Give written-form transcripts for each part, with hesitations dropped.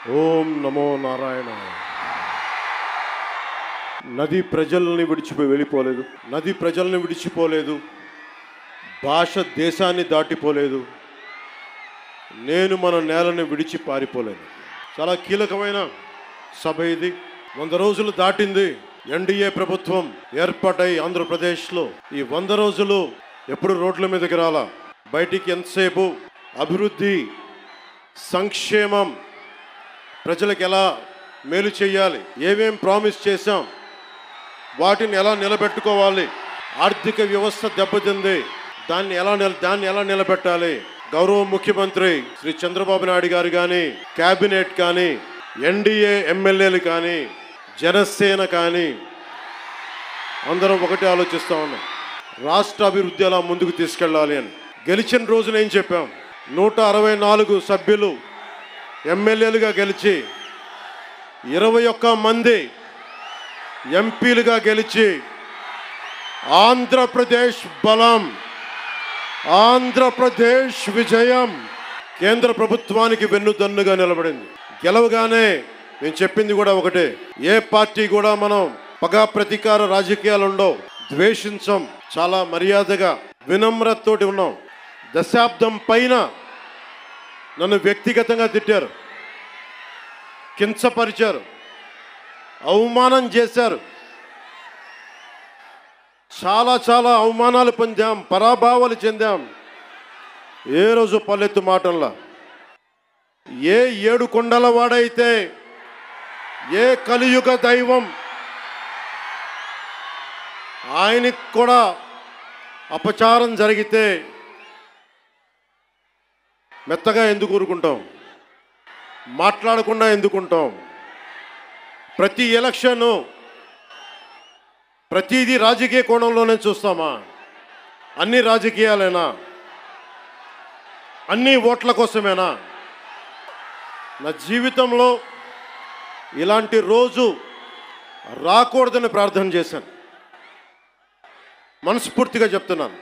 ఓం నమో నారాయణ. నది ప్రజల్ని వెళ్ళిపోలేదు. నది ప్రజల్ని విడిచిపోలేదు. భాష దేశాన్ని దాటిపోలేదు. నేను మన నేలని విడిచి పారిపోలేదు. చాలా కీలకమైన సభ ఇది. 100 రోజులు దాటింది ఎన్డీఏ ప్రభుత్వం ఏర్పాటై ఆంధ్రప్రదేశ్లో. ఈ 100 రోజులు ఎప్పుడు రోడ్ల మీదకి రాలా. బయటికి ఎంతసేపు అభివృద్ధి, సంక్షేమం, ప్రజలకు ఎలా మేలు చేయాలి, ఏమేం ప్రామిస్ చేశాం, వాటిని ఎలా నిలబెట్టుకోవాలి, ఆర్థిక వ్యవస్థ దెబ్బతింది, దాన్ని ఎలా నిలబెట్టాలి, గౌరవ ముఖ్యమంత్రి శ్రీ చంద్రబాబు నాయుడు గారు కానీ, క్యాబినెట్ కానీ, ఎన్డీఏ ఎమ్మెల్యేలు కానీ, జనసేన కానీ అందరం ఒకటే ఆలోచిస్తూ ఉన్నాం. రాష్ట్ర అభివృద్ధి ఎలా ముందుకు తీసుకెళ్ళాలి అని. గెలిచిన రోజున ఏం చెప్పాం? 164 సభ్యులు ఎమ్మెల్యేలుగా గెలిచి 21 మంది ఎంపీలుగా గెలిచి ఆంధ్రప్రదేశ్ బలం, ఆంధ్రప్రదేశ్ విజయం కేంద్ర ప్రభుత్వానికి వెన్నుదన్నుగా నిలబడింది. గెలవగానే నేను చెప్పింది కూడా ఒకటే, ఏ పార్టీ కూడా మనం పగా ప్రతీకార రాజకీయాలు ఉండవు, ద్వేషించం, చాలా మర్యాదగా వినమ్రతతోటి ఉన్నాం. దశాబ్దం పైన నన్ను వ్యక్తిగతంగా తిట్టారు, కించపరిచారు, అవమానం చేశారు. చాలా అవమానాలు పొందాం, పరాభావాలు చెందాం. ఏ రోజు పల్లెత్తు మాటల్లా. ఏ 7 కొండల వాడైతే, ఏ కలియుగ దైవం ఆయనకి కూడా అపచారం జరిగితే మెత్తగా ఎందుకు ఊరుకుంటాం? మాట్లాడకుండా ఎందుకుంటాం? ప్రతి ఎలక్షను ప్రతిదీ రాజకీయ కోణంలోనే చూస్తామా? అన్ని రాజకీయాలేనా? అన్ని ఓట్ల కోసమేనా? నా జీవితంలో ఇలాంటి రోజు రాకూడదని ప్రార్థన చేశాను. మనస్ఫూర్తిగా చెప్తున్నాను.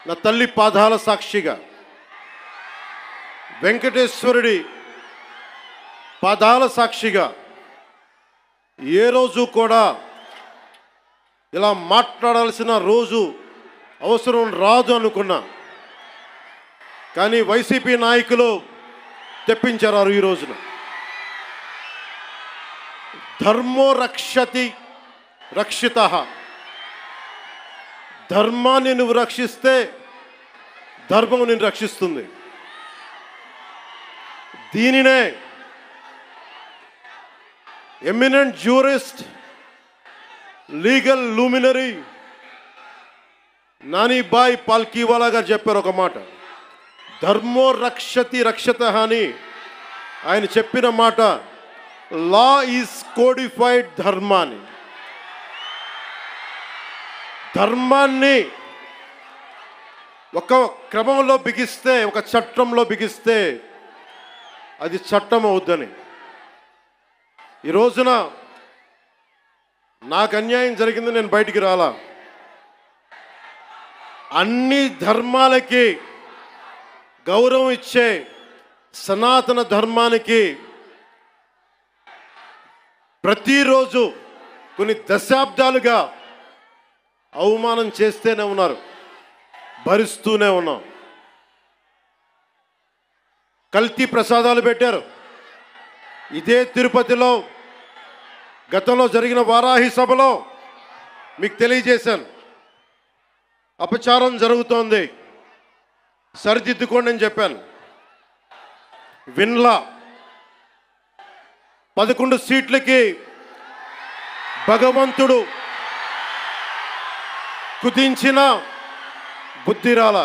నా తల్లి పాదాల సాక్షిగా, వెంకటేశ్వరుడి పాదాల సాక్షిగా ఏ రోజు కూడా ఇలా మాట్లాడాల్సిన రోజు, అవసరం రాదు అనుకున్నా. కానీ వైసీపీ నాయకులు తెప్పించారు ఈ రోజున. ధర్మో రక్షతి రక్షితః. ధర్మాన్ని నువ్వు రక్షిస్తే ధర్మం నిన్ను రక్షిస్తుంది. దీనినే eminent jurist, legal luminary Nanibhai Palkhivala గారు చెప్పారు ఒక మాట. ధర్మో రక్షతి రక్షతః అని ఆయన చెప్పిన మాట. లా ఈజ్ కోడిఫైడ్ ధర్మాన్ని. ధర్మాన్ని ఒక క్రమంలో బిగిస్తే, ఒక చట్టంలో బిగిస్తే అది చట్టం అవుద్దని. ఈ రోజున నాకు అన్యాయం జరిగింది, నేను బయటికి రాలా. అన్ని ధర్మాలకి గౌరవం ఇచ్చే సనాతన ధర్మానికి ప్రతిరోజు కొన్ని దశాబ్దాలుగా అవమానం చేస్తూనే ఉన్నారు, భరిస్తూనే ఉన్నాం. కల్తీ ప్రసాదాలు పెట్టారు. ఇదే తిరుపతిలో గతంలో జరిగిన వారాహి సభలో మీకు తెలియజేశాను. అపచారం జరుగుతోంది, సరిదిద్దుకోండి అని చెప్పాను. విన్లా. 11 సీట్లకి భగవంతుడు కుదించిన బుద్ధిరాల.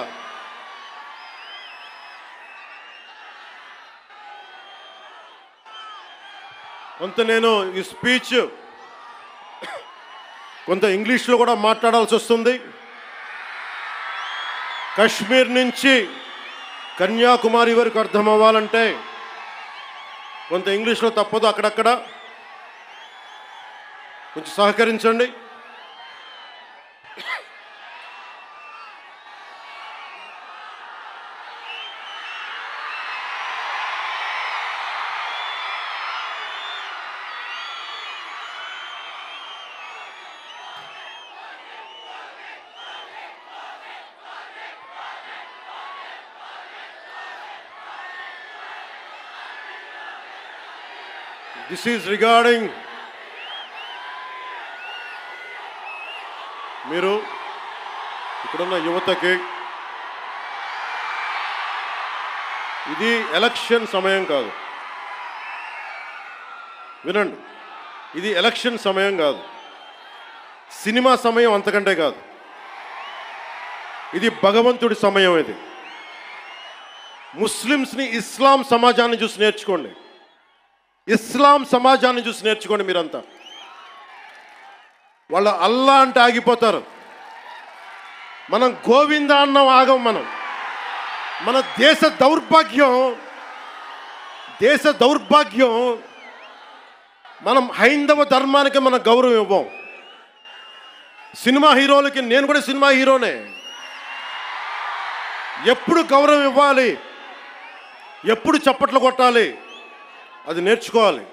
కొంత నేను ఈ స్పీచ్ కొంత ఇంగ్లీష్లో కూడా మాట్లాడాల్సి వస్తుంది. కశ్మీర్ నుంచి కన్యాకుమారి వరకు అర్థం అవ్వాలంటే కొంత ఇంగ్లీష్లో తప్పదు. అక్కడక్కడ కొంచెం సహకరించండి. దిస్ ఈజ్ రిగార్డింగ్ మీరు ఇక్కడున్న యువతకి ఇది ఎలక్షన్ సమయం కాదు. వినండి, ఇది ఎలక్షన్ సమయం కాదు, సినిమా సమయం అంతకంటే కాదు. ఇది భగవంతుడి సమయం. ఇది ముస్లిమ్స్ని ఇస్లాం సమాజాన్ని చూసి నేర్చుకోండి. ఇస్లాం సమాజాన్ని చూసి నేర్చుకోండి. మీరంతా వాళ్ళు అల్లా అంటే ఆగిపోతారు. మనం గోవింద అన్నం ఆగం. మన దేశ దౌర్భాగ్యం మనం హైందవ ధర్మానికి మన గౌరవం ఇవ్వం. సినిమా హీరోలకి, నేను కూడా సినిమా హీరోనే, ఎప్పుడు గౌరవం ఇవ్వాలి, ఎప్పుడు చప్పట్లు కొట్టాలి, అది నేర్చుకోవాలి.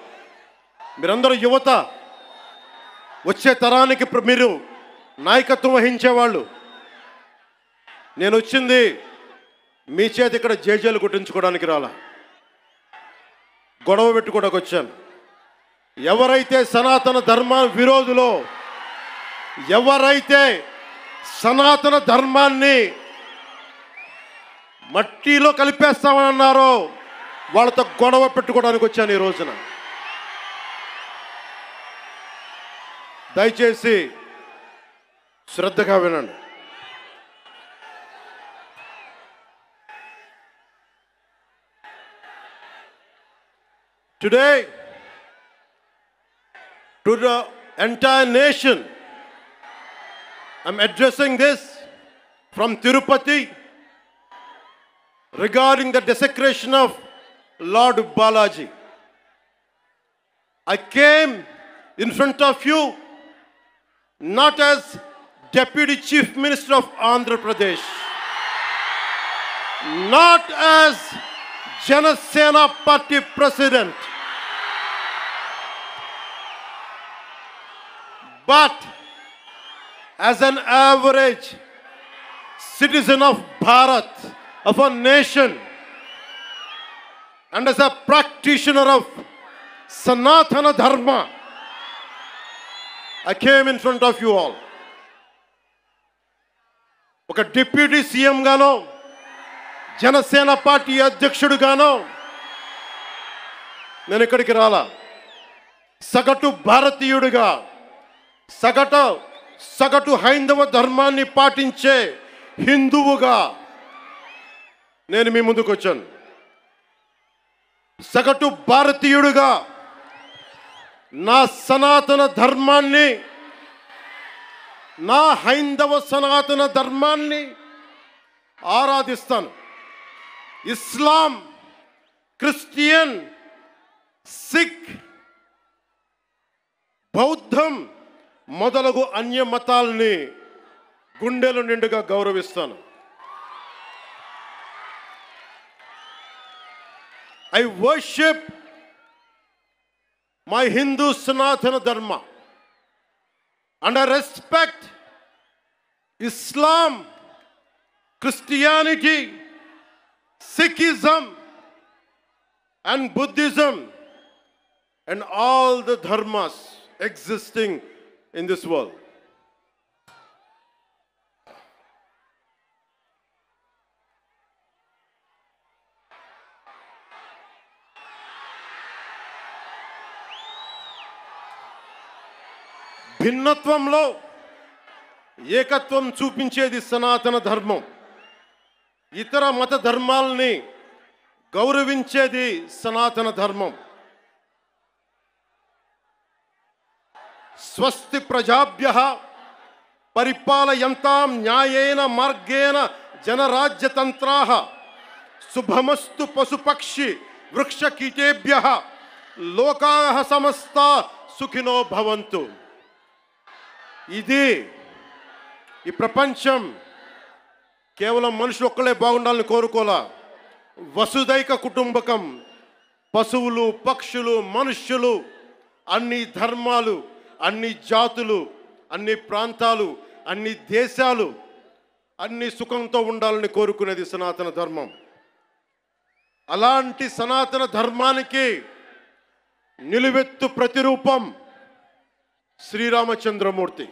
మీరందరూ యువత, వచ్చే తరానికి మీరు నాయకత్వం వహించేవాళ్ళు. నేను వచ్చింది మీ చేతి ఇక్కడ జేజేలు కొట్టించుకోవడానికి రాలా, గొడవ పెట్టుకోవడానికి వచ్చాను. ఎవరైతే సనాతన ధర్మ విరోధులో, ఎవరైతే సనాతన ధర్మాన్ని మట్టిలో కలిపేస్తామని అన్నారో వాళ్ళతో గొడవ పెట్టుకోవడానికి వచ్చాను ఈ రోజున. దయచేసి శ్రద్ధగా వినండి. Today, to the entire nation, I'm addressing this from Tirupati regarding the desecration of Lord Balaji. I came in front of you not as Deputy Chief Minister of Andhra Pradesh, not as Janasena Party President, but as an average citizen of Bharat, of a nation, and as a practitioner of Sanatana Dharma, I came in front of you all. ఒక deputy CM గానో, Janasena party అధ్యక్షుడుగానో నేను ఇక్కడికి రాలా. సగటు భారతీయుడిగా, సగటు హైందవ ధర్మాన్ని పాటించే హిందువుగా నేను మీ ముందుకు వచ్చాను. సగటు భారతీయుడిగా నా సనాతన ధర్మాన్ని, నా హైందవ సనాతన ధర్మాన్ని ఆరాధిస్తాను. ఇస్లాం, క్రిస్టియన్, సిక్, బౌద్ధం మొదలగు అన్య మతాల్ని గుండెలు నిండుగా గౌరవిస్తాను. I worship my Hindu Sanatana Dharma and I respect Islam, Christianity, Sikhism and Buddhism and all the dharmas existing in this world. భిన్నత్వంలో ఏకత్వం చూపించేది సనాతన ధర్మం. ఇతర మత ధర్మాలని గౌరవించేది సనాతన ధర్మం. స్వస్తి ప్రజాభ్యః పరిపాలయంతాం న్యాయేన మార్గేణ జనరాజ్యతంత్రాః శుభమస్తు పశుపక్షి వృక్షకీటేభ్యః లోకాః సమస్తా సుఖినో భవంతు. ఇది ఈ ప్రపంచం కేవలం మనుషులు ఒక్కలే బాగుండాలని కోరుకోలా. వసుదైక కుటుంబకం, పశువులు, పక్షులు, మనుష్యులు, అన్ని ధర్మాలు, అన్ని జాతులు, అన్ని ప్రాంతాలు, అన్ని దేశాలు అన్ని సుఖంతో ఉండాలని కోరుకునేది సనాతన ధర్మం. అలాంటి సనాతన ధర్మానికి నిలువెత్తు ప్రతిరూపం శ్రీరామచంద్రమూర్తి.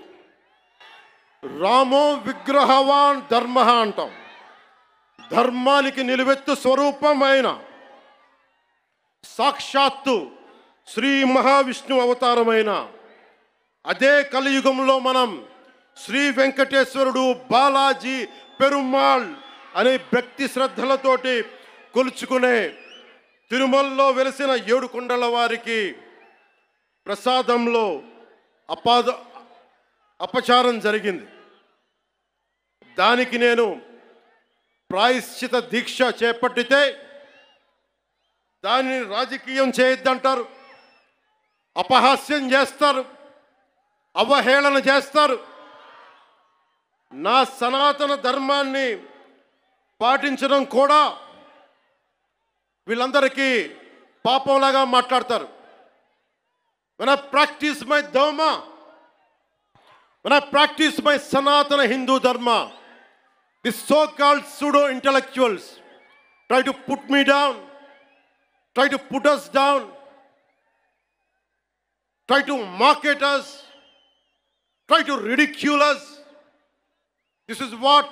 రామో విగ్రహవాన్ ధర్మ అంటాం. ధర్మానికి నిలువెత్తు స్వరూపమైన సాక్షాత్తు శ్రీ మహావిష్ణు అవతారమైన అదే కలియుగంలో మనం శ్రీ వెంకటేశ్వరుడు, బాలాజీ, పెరుమాళ్ అనే భక్తి శ్రద్ధలతోటి కొలుచుకునే తిరుమలలో వెలిసిన 7 కొండల వారికి ప్రసాదంలో అపచారం జరిగింది. దానికి నేను ప్రాయశ్చిత దీక్ష చేపట్టితే దానిని రాజకీయం చేయొద్దంటారు, అపహాస్యం చేస్తారు, అవహేళన చేస్తారు. నా సనాతన ధర్మాన్ని పాటించడం కూడా వీళ్ళందరికీ పాపంలాగా మాట్లాడతారు. When I practice my dharma, when I practice my Sanatana Hindu dharma, these so-called pseudo-intellectuals try to put me down, try to put us down, try to mock at us, try to ridicule us. This is what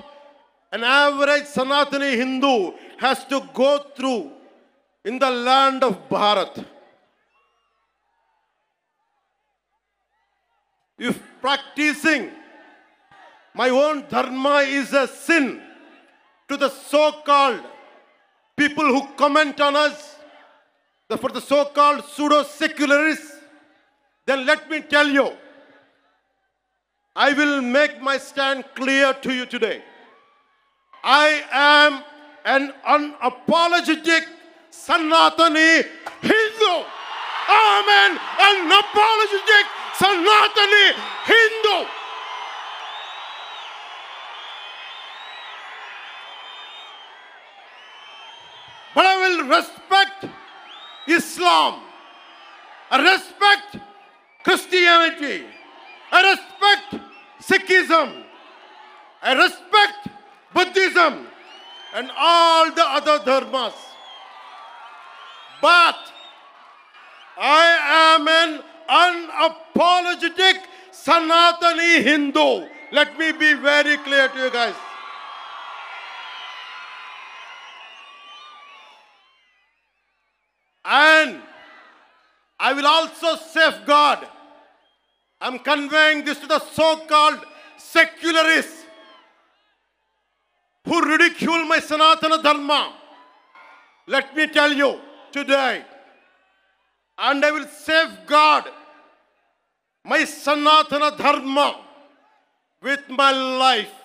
an average Sanatani Hindu has to go through in the land of Bharat. If practicing my own dharma is a sin to the so-called people who comment on us, for the so-called pseudo-secularists, then let me tell you, I will make my stand clear to you today. I am an unapologetic Sanatani Hindu. I am an unapologetic Sanatani Hindu. But I will respect Islam. I respect Christianity. I respect Sikhism. I respect Buddhism and all the other dharmas. But I am an unapologetic Sanatani Hindu. Let me be very clear to you guys. And I will also safeguard. I'm conveying this to the so-called secularists who ridicule my Sanatana Dharma. Let me tell you today, and I will safeguard my Sanatana Dharma with my life.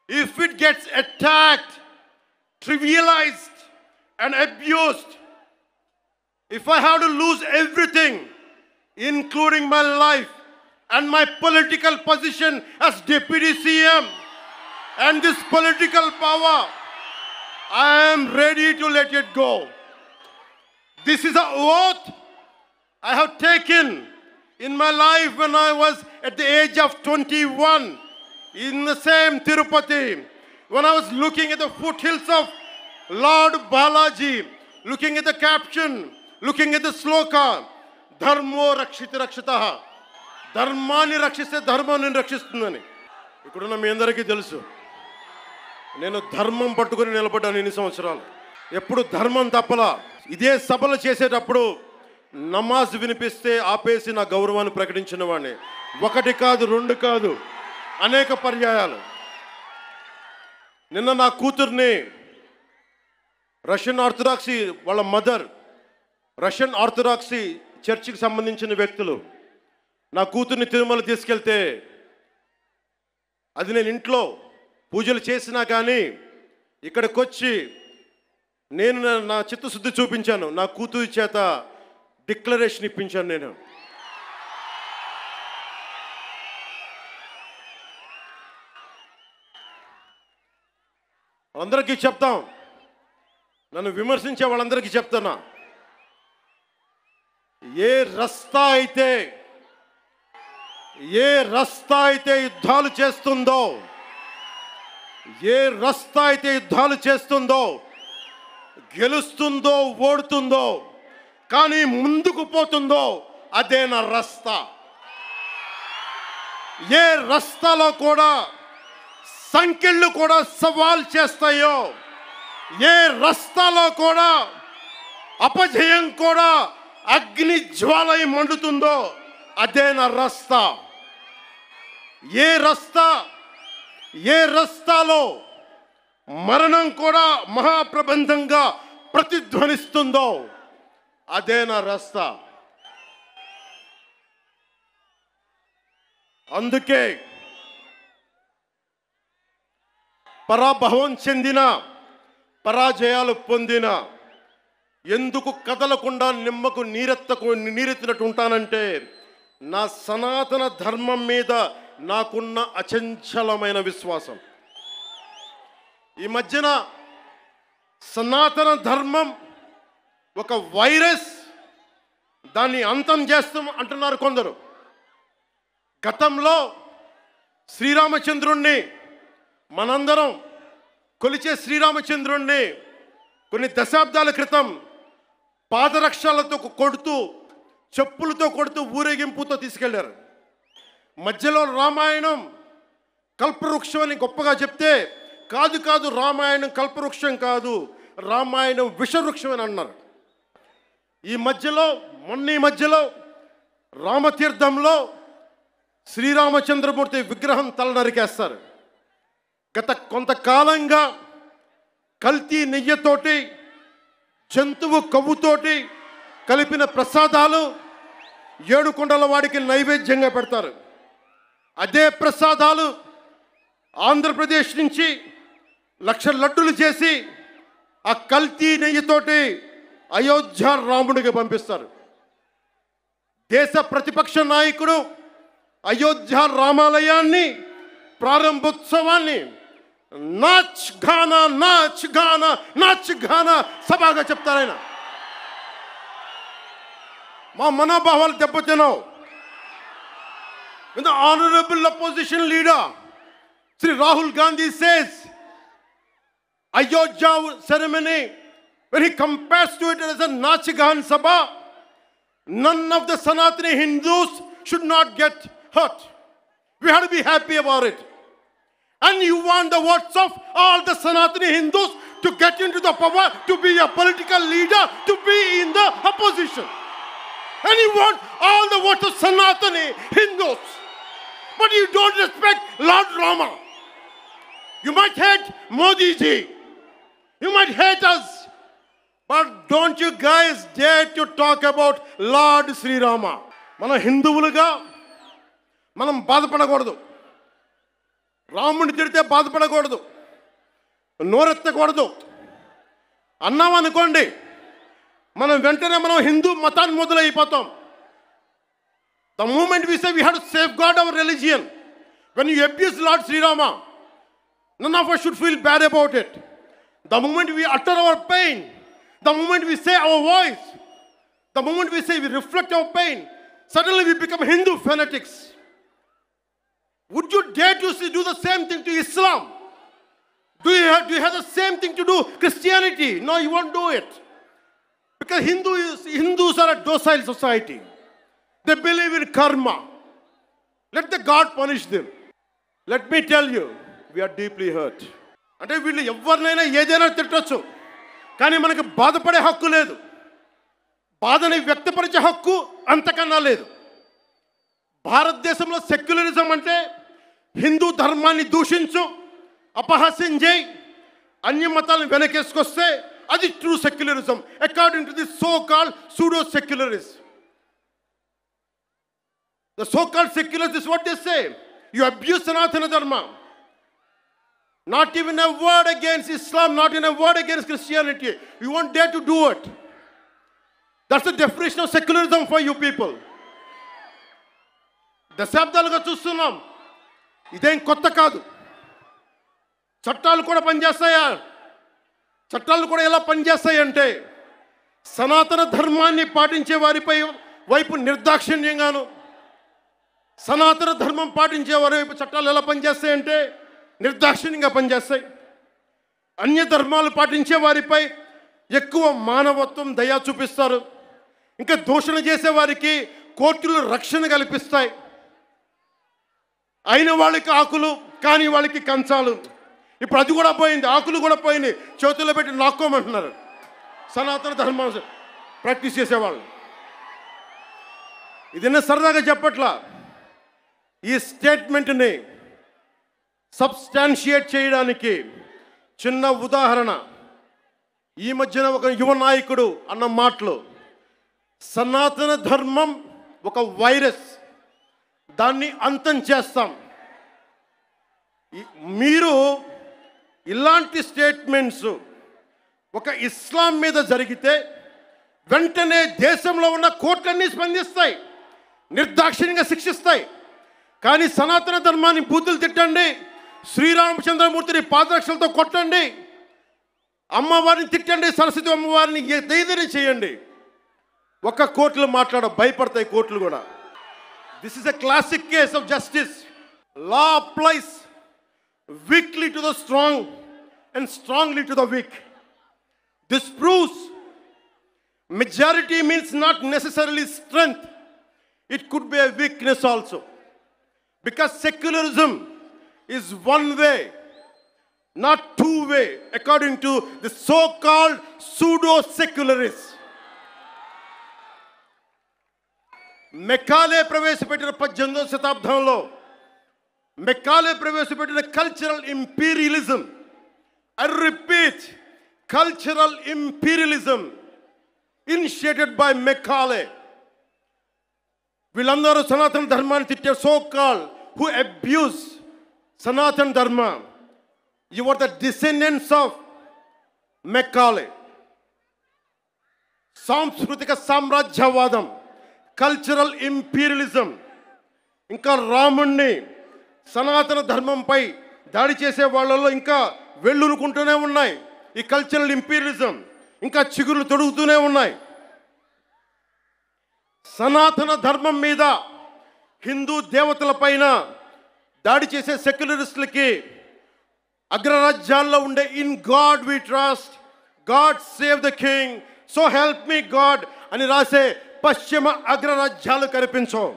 If it gets attacked, trivialized, and abused, if I have to lose everything, including my life and my political position as Deputy CM and this political power, I am ready to let it go. This is an oath I have taken in my life when I was at the age of 21 in the same Tirupati, when I was looking at the foothills of Lord Balaji, looking at the caption, looking at the sloka, Dharmo Rakshiti Rakshitaha. ధర్మాన్ని రక్షిస్తే ధర్మాన్ని రక్షిస్తుందని. ఇక్కడున్న మీ అందరికీ తెలుసు, నేను ధర్మం పట్టుకుని నిలబడ్డాను ఇన్ని సంవత్సరాలు. ఎప్పుడు ధర్మం తప్పలా. ఇదే సభలు చేసేటప్పుడు నమాజ్ వినిపిస్తే ఆపేసి నా గౌరవాన్ని ప్రకటించిన వాడిని. 1 కాదు 2 కాదు, అనేక పర్యాయాలు. నిన్న నా కూతుర్ని రష్యన్ ఆర్థడాక్సీ, వాళ్ళ మదర్ రష్యన్ ఆర్థడాక్సీ చర్చికి సంబంధించిన వ్యక్తులు నా కూతుర్ని తిరుమల తీసుకెళ్తే, అది నేను ఇంట్లో పూజలు చేసినా కానీ ఇక్కడికి వచ్చి నేను నా చిత్తశుద్ధి చూపించాను. నా కూతురి చేత డిక్లరేషన్ ఇప్పించాను. నేను అందరికీ చెప్తాం, నన్ను విమర్శించే వాళ్ళందరికీ చెప్తానా, ఏ రస్తా అయితే యుద్ధాలు చేస్తుందో, గెలుస్తుందో ఓడుతుందో, కానీ ముందుకు పోతుందో అదే నా రస్తా. ఏ రస్తాలో కూడా సంఖ్యలు కూడా సవాల్ చేస్తాయో, ఏ రస్తాలో కూడా అపజయం కూడా అగ్ని జ్వాలై మండుతుందో అదే నా రస్తా. ఏ రస్తాలో మరణం కూడా మహాప్రబంధంగా ప్రతిధ్వనిస్తుందో అదే నా రస్తా. అందుకే పరాభవం చెందిన, పరాజయాలు పొందిన ఎందుకు కదలకుండా నిమ్మకు నీరెత్తినట్టు ఉంటానంటే నా సనాతన ధర్మం మీద నాకున్న అచంచలమైన విశ్వాసం. ఈ మధ్యన సనాతన ధర్మం ఒక వైరస్, దాన్ని అంతం చేస్తాం అంటున్నారు కొందరు. గతంలో శ్రీరామచంద్రుణ్ణి, మనందరం కొలిచే శ్రీరామచంద్రుణ్ణి కొన్ని దశాబ్దాల క్రితం పాదరక్షలతో కొడుతూ, చెప్పులతో కొడుతూ, ఊరేగింపుతో తీసుకెళ్లారు. మధ్యలో రామాయణం కల్పవృక్షం అని గొప్పగా చెప్తే, కాదు రామాయణం కల్పవృక్షం కాదు, రామాయణం విషవృక్షం అని అన్నారు. ఈ మధ్యలో రామతీర్థంలో శ్రీరామచంద్రమూర్తి విగ్రహం తల నరికేస్తారు. గత కొంతకాలంగా కల్తీ నెయ్యితోటి, జంతువు కొవ్వుతోటి కలిపిన ప్రసాదాలు ఏడుకొండల వాడికి నైవేద్యంగా పెడతారు. అదే ప్రసాదాలు ఆంధ్రప్రదేశ్ నుంచి 1,00,000 లడ్డులు చేసి ఆ కల్తీ నెయ్యితోటి అయోధ్య రాముడికి పంపిస్తారు. దేశ ప్రతిపక్ష నాయకుడు అయోధ్య రామాలయాన్ని ప్రారంభోత్సవాన్ని నాచ్ గానా సభగా చెప్తారాయన. మా మనోభావాలు దెబ్బతిన్నావు. When the honorable opposition leader Sri Rahul Gandhi says Ayodhya ceremony, when he compares to it as a Nachigan Sabha, none of the Sanatani Hindus should not get hurt. We have to be happy about it. And you want the votes of all the Sanatani Hindus to get into the power, to be a political leader, to be in the opposition. And you want all the votes of Sanatani Hindus. But you don't respect Lord Rama. You might hate Modi ji. You might hate us. But don't you guys dare to talk about Lord Sri Rama. మన హిందువులుగా మనం బాధపడకూడదు. రాముడిని తిడితే బాధపడకూడదు, నోరెత్తకూడదు. అన్నామనుకోండి, మనం వెంటనే హిందూ మతాన్ని మొదలైపోతాం. The moment we say we have to safeguard our religion, when you abuse Lord Sri Rama, none of us should feel bad about it. The moment we utter our pain, the moment we say our voice, the moment we say we reflect our pain, suddenly we become Hindu fanatics. Would you dare to do the same thing to Islam? Do you have the same thing to do Christianity? No, you won't do it. Because Hindus are a docile society. They believe in karma. Let the God punish them. Let me tell you, we are deeply hurt. అంటే వీళ్ళు ఎవరినైనా ఏదైనా తిట్టచ్చు, కానీ మనకు బాధపడే హక్కు లేదు. బాధని వ్యక్తపరిచే హక్కు అంతకన్నా లేదు. భారతదేశంలో సెక్యులరిజం అంటే హిందూ ధర్మాన్ని దూషించు, అపహాస్యం చేయి, అన్య మతాలను వెనకేసుకొస్తే అది true secularism according to the so called pseudo secularist. The so-called secularists, this is what they say. You abuse Sanatana Dharma. Not even a word against Islam, not even a word against Christianity. You won't dare to do it. That's the definition of secularism for you people. దశాబ్దాలుగా చూస్తున్నాం, ఇదేం కొత్త కాదు. చట్టాలు కూడా పనిచేస్తాయా? చట్టాలు కూడా ఎలా పనిచేస్తాయంటే సనాతన ధర్మాన్ని పాటించే వారిపై వైపు నిర్దాక్షిణ్యంగాను, సనాతన ధర్మం పాటించే వారి వైపు చట్టాలు ఎలా పనిచేస్తాయంటే నిర్దాక్షిణ్యంగా పనిచేస్తాయి. అన్య ధర్మాలు పాటించే వారిపై ఎక్కువ మానవత్వం, దయ చూపిస్తారు. ఇంకా దూషణ చేసే వారికి కోర్టులు రక్షణ కల్పిస్తాయి. అయిన వాళ్ళకి ఆకులు, కాని వాళ్ళకి కంచాలు. ఇప్పుడు అది కూడా పోయింది, ఆకులు కూడా పోయింది, చేతుల్లో పెట్టి నాక్కోమంటున్నారు సనాతన ధర్మం ప్రాక్టీస్ చేసేవాళ్ళు. ఇదన్నా సరదాగా చెప్పట్లా. ఈ స్టేట్మెంట్ని సబ్స్టాన్షియేట్ చేయడానికి చిన్న ఉదాహరణ. ఈ మధ్యన ఒక యువ నాయకుడు అన్న మాటలు, సనాతన ధర్మం ఒక వైరస్, దాన్ని అంతం చేస్తాం. మీరు ఇలాంటి స్టేట్మెంట్స్ ఒక ఇస్లాం మీద జరిగితే వెంటనే దేశంలో ఉన్న కోర్టులన్నీ స్పందిస్తాయి, నిర్దాక్షిణ్యంగా శిక్షిస్తాయి. కానీ సనాతన ధర్మాన్ని బూతులు తిట్టండి, శ్రీరామచంద్రమూర్తిని పాదరక్షలతో కొట్టండి, అమ్మవారిని తిట్టండి, సరస్వతి అమ్మవారిని ఏదైనా చేయండి, ఒక్క కోర్టులు భయపడతాయి కోర్టులు కూడా. This is a classic case of justice. Law applies weekly to the strong and strongly to the week. This proves majority means not necessarily strength. It could be a weakness also. Because secularism is one way, not two way, according to the so-called pseudo-secularists. Macaulay ప్రవేశపెట్టిన 18వ శతాబ్దంలో Macaulay ప్రవేశపెట్టిన cultural imperialism, I repeat, cultural imperialism initiated by Macaulay. వీళ్ళందరూ సనాతన ధర్మాన్ని తిట్టే so call who abuse సనాతన ధర్మ. You are the descendants of Macaulay. సాంస్కృతిక సామ్రాజ్యవాదం, కల్చరల్ ఇంపీరియలిజం, ఇంకా రాముణ్ణి సనాతన ధర్మంపై దాడి చేసే వాళ్ళలో ఇంకా వెళ్ళునుకుంటూనే ఉన్నాయి ఈ కల్చరల్ ఇంపీరియలిజం, ఇంకా చిగురులు తొడుగుతూనే ఉన్నాయి. సనాతన ధర్మం మీద, హిందూ దేవతల పైన దాడి చేసే సెక్యులరిస్టులకి అగ్రరాజ్యాల్లో ఉండే in God we trust, God save the king, so help me God అని రాసే పశ్చిమ అగ్రరాజ్యాలు కనిపించవు.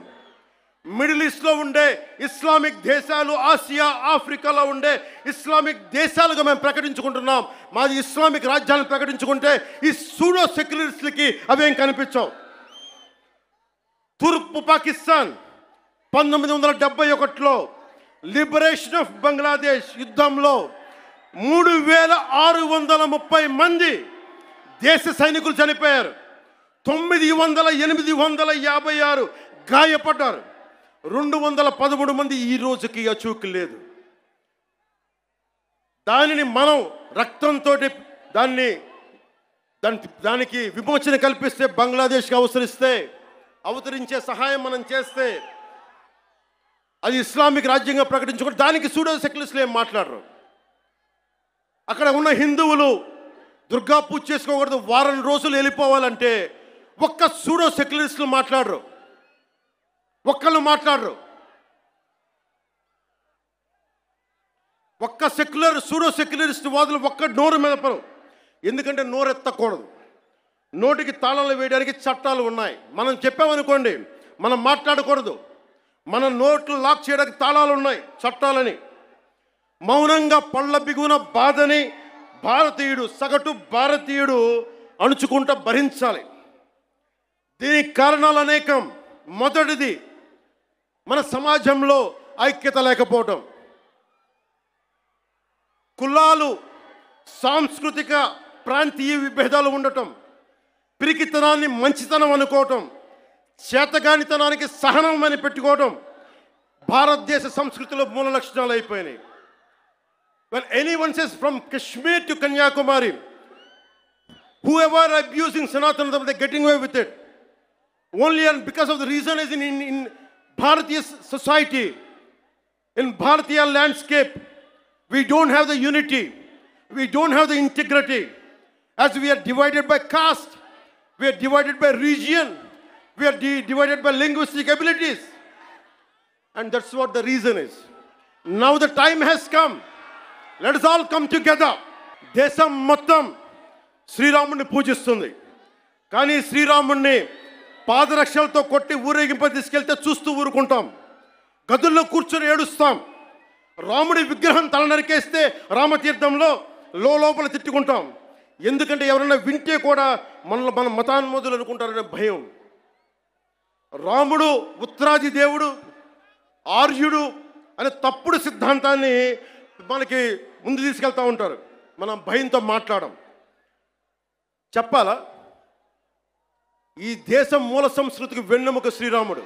మిడిల్ ఈస్ట్లో ఉండే ఇస్లామిక్ దేశాలు, ఆసియా, ఆఫ్రికాలో ఉండే ఇస్లామిక్ దేశాలుగా మేము ప్రకటించుకుంటున్నాం. మాది ఇస్లామిక్ రాజ్యాలను ప్రకటించుకుంటే ఈ సూడో సెక్యులరిస్టులకి అవేం కనిపించవు. తూర్పు పాకిస్తాన్ 1971లో లిబరేషన్ ఆఫ్ బంగ్లాదేశ్ యుద్ధంలో 3630 మంది దేశ సైనికులు చనిపోయారు, 856 గాయపడ్డారు, 213 మంది ఈ రోజుకి అచూకు లేదు. దానిని మనం రక్తంతో దానికి విమోచన కల్పిస్తే, బంగ్లాదేశ్కి అవతరించే సహాయం మనం చేస్తే అది ఇస్లామిక్ రాజ్యంగా ప్రకటించుకుంటే దానికి సూడో సెక్యులరిస్టులు ఏం మాట్లాడరు. అక్కడ ఉన్న హిందువులు దుర్గా పూజ చేసుకోకూడదు, వారం రోజులు వెళ్ళిపోవాలంటే ఒక్క సూడో సెక్యులరిస్టులు మాట్లాడరు, ఒక్కళ్ళు మాట్లాడరు. ఒక్క సూడో సెక్యులరిస్ట్ వాదులు ఒక్క నోరు మెదపరు. ఎందుకంటే నోరెత్తకూడదు, నోటికి తాళాలు వేయడానికి చట్టాలు ఉన్నాయి. మనం చెప్పామనుకోండి, మనం మాట్లాడకూడదు, మన నోట్లు లాక్ చేయడానికి తాళాలు ఉన్నాయి, చట్టాలని. మౌనంగా పళ్ళ బిగున బాధని సగటు భారతీయుడు అణుచుకుంటూ భరించాలి. దీనికి కారణాలు అనేకం. మొదటిది, మన సమాజంలో ఐక్యత లేకపోవటం, కులాలు, సాంస్కృతిక ప్రాంతీయ విభేదాలు ఉండటం, పిరికితనాన్ని మంచితనం అనుకోవటం, చేతగానితనానికి సహనం అని పెట్టుకోవటం భారతదేశ సంస్కృతిలో మూల లక్షణాలు అయిపోయినాయి. When anyone says from Kashmir to Kanyakumari, whoever abusing Sanatana Dharma, they're getting away with it. Only and because of the reason is in Bharatiya society, in Bharatiya landscape, we don't have the unity, we don't have the integrity. As we are divided by caste, we are divided by region, we are divided by linguistic abilities. And that's what the reason is. Now the time has come. Let us all come together. దేశం మొత్తం శ్రీరాముడిని పూజిస్తుంది, కానీ శ్రీరాముడిని పాదరక్షలతో కొట్టి ఊరేగింప తీసుకెళ్తే చూస్తూ ఊరుకుంటాం, గదుల్లో కూర్చొని ఏడుస్తాం. రాముడి విగ్రహం తల నరికేస్తే రామతీర్థంలో లోపల తిట్టుకుంటాం. ఎందుకంటే ఎవరైనా వింటే కూడా మన మతాన్మోదులు అనుకుంటారనే భయం. రాముడు ఉత్తరాది దేవుడు, ఆర్యుడు అనే తప్పుడు సిద్ధాంతాన్ని మనకి ముందు తీసుకెళ్తూ ఉంటారు. మనం భయంతో మాట్లాడడం. చెప్పాలా, ఈ దేశం మూల సంస్కృతికి వెన్నెముక శ్రీరాముడు.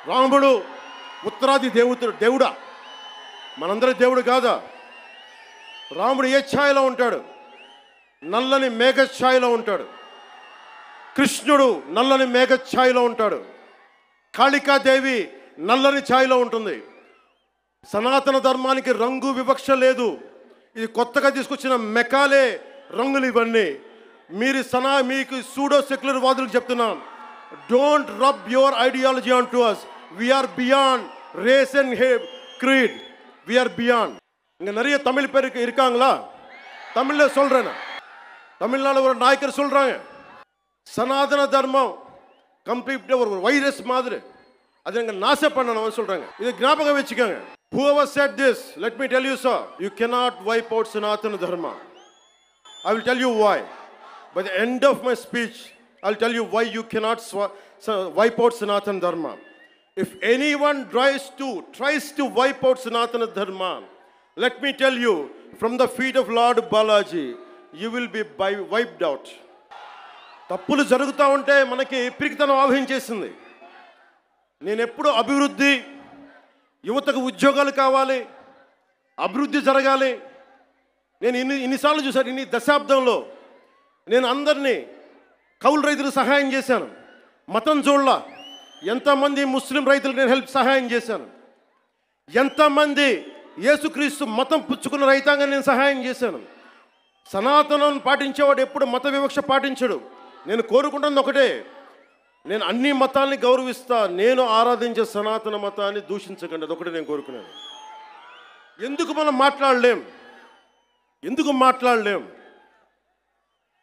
రాముడు ఉత్తరాది దేవుడా? మనందరి దేవుడు కాదా? రాముడు ఏ ఛాయలో ఉంటాడు? నల్లని మేఘ ఛాయలో ఉంటాడు. కృష్ణుడు నల్లని మేఘ ఛాయలో ఉంటాడు. కాళికాదేవి నల్లని ఛాయలో ఉంటుంది. సనాతన ధర్మానికి రంగు వివక్ష లేదు. ఇది కొత్తగా తీసుకొచ్చిన మెకాలే రంగులు ఇవన్నీ. మీకు సూడో సెక్యులర్ వాదులకు చెప్తున్నాం, don't rub your ideology on to us. We are beyond race and creed. We are beyond. இங்கே நிறைய தமிழ் பேர் இருக்காங்களா? தமிழில் சொல்கிறேன். தமிழ்நாடு ஒரு நாயக்கர் சொல்கிறாங்க, சனாதன தர்மம் கம்ப்ளீட்டாக ஒரு வைரஸ் மாதிரி, அதை எங்கள் நாசம் பண்ணணும்னு சொல்கிறாங்க. இதை ஞாபகம் வச்சுக்கோங்க. Whoever said this, let me tell you, sir, you cannot wipe out Sanatana Dharma. I will tell you why. By the end of my speech, I will tell you why you cannot wipe out Sanatana Dharma. If anyone tries to wipe out Sanatana Dharma, let me tell you, from the feet of Lord Balaji, you will be wiped out. తప్పులు జరుగుతూ ఉంటే మనకి పిరికితనం ఆవహించేసింది. నేను ఎప్పుడు అభివృద్ధి, యువతకు ఉద్యోగాలు కావాలి, అభివృద్ధి జరగాలి. నేను ఇన్నిసార్లు చూశాను. ఇన్ని దశాబ్దంలో నేను అందరినీ కౌలు రైతులకు సహాయం చేశాను. మతం చూడలా. ఎంతమంది ముస్లిం రైతులకు నేను సహాయం చేశాను. ఎంతమంది యేసుక్రీస్తు మతం పుచ్చుకున్న రైతాంగాన్ని నేను సహాయం చేశాను. సనాతనం పాటించేవాడు ఎప్పుడు మత వివక్ష పాటించడు. నేను కోరుకుంటున్నది ఒకటే, నేను అన్ని మతాల్ని గౌరవిస్తా, నేను ఆరాధించే సనాతన మతాన్ని దూషించకండి. అదొకటి నేను కోరుకున్నాను. ఎందుకు మనం మాట్లాడలేం?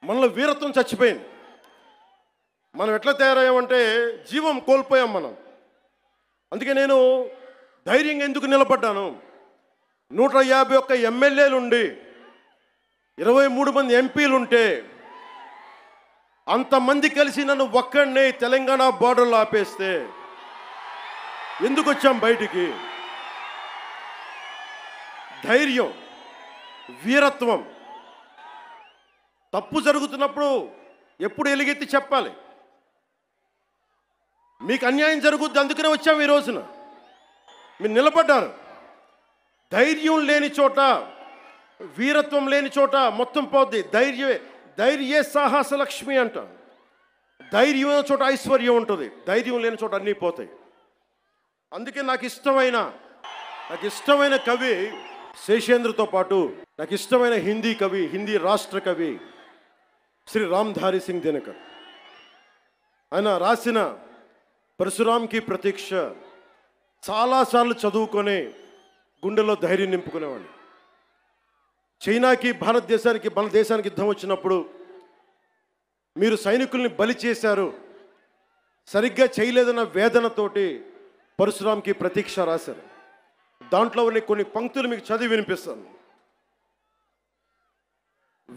మనలో వీరత్వం చచ్చిపోయింది. మనం ఎట్లా తయారయ్యామంటే జీవం కోల్పోయాం మనం. అందుకే నేను ధైర్యంగా ఎందుకు నిలబడ్డాను? 151 ఎమ్మెల్యేలు ఉండి 23 మంది ఎంపీలు ఉంటే అంతమంది కలిసి నన్ను ఒక్కడినే తెలంగాణ బార్డర్లో ఆపేస్తే ఎందుకు వచ్చాం బయటికి? ధైర్యం, వీరత్వం. తప్పు జరుగుతున్నప్పుడు ఎప్పుడు ఎలుగెత్తి చెప్పాలి. మీకు అన్యాయం జరుగుద్ది, అందుకనే వచ్చాము ఈ రోజున. మీరు నిలబడ్డారు. ధైర్యం లేని చోట, వీరత్వం లేని చోట మొత్తం పోద్ది. ధైర్యే సాహస లక్ష్మి అంట. ధైర్యం ఉన్న చోట ఐశ్వర్యం ఉంటుంది, ధైర్యం లేని చోట అన్నీ పోతాయి. అందుకే నాకు ఇష్టమైన కవి శేషేంద్రతో పాటు నాకు ఇష్టమైన హిందీ కవి, హిందీ రాష్ట్ర కవి శ్రీ రామ్ధారి సింగ్ దినకర్. ఆయన రాసిన పరశురాంకి ప్రతీక్ష చాలాసార్లు చదువుకొని గుండెలో ధైర్యం నింపుకునేవాడిని. చైనాకి మన దేశానికి యుద్ధం వచ్చినప్పుడు మీరు సైనికుల్ని బలి చేశారు, సరిగ్గా చేయలేదన్న వేదనతోటి పరశురాంకి ప్రతీక్ష రాశారు. దాంట్లో కొన్ని పంక్తులు మీకు చదివి వినిపిస్తాను.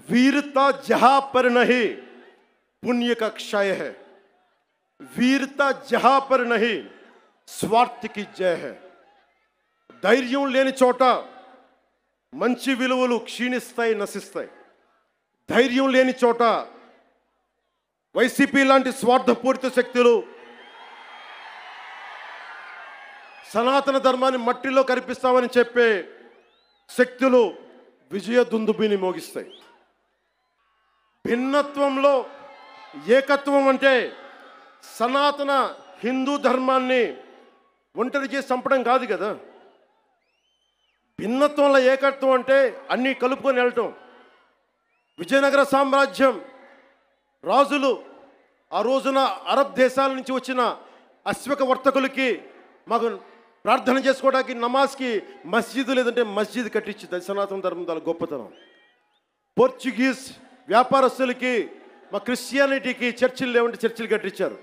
वीरता जहां पर नहीं पुण्य का क्षय है, वीरता जहां पर नहीं स्वार्थ की जय है. ధైర్యం లేని చోట మంచి విలువలు క్షీణిస్తాయి, నశిస్తాయి. ధైర్యం లేని చోట వైసీపీ లాంటి స్వార్థపూరిత శక్తులు సనాతన ధర్మాన్ని మట్టిలో కరిపిస్తామని చెప్పే శక్తులు విజయ దుందుబిని మోగిస్తాయి. భిన్నత్వంలో ఏకత్వం అంటే సనాతన హిందూ ధర్మాన్ని ఒంటరి చేసి చంపడం కాదు కదా. భిన్నత్వంలో ఏకత్వం అంటే అన్నీ కలుపుకొని వెళ్ళటం. విజయనగర సామ్రాజ్యం రాజులు ఆ రోజున అరబ్ దేశాల నుంచి వచ్చిన అశ్వక వర్తకులకి మాకు ప్రార్థన చేసుకోవడానికి నమాజ్కి మస్జిద్ లేదంటే మస్జిద్ కట్టించింది. సనాతన ధర్మం దాని గొప్పతనం. పోర్చుగీస్ వ్యాపారస్తులకి మా క్రిస్టియానిటీకి చర్చిలు లేవంటే చర్చిలు కట్టించారు.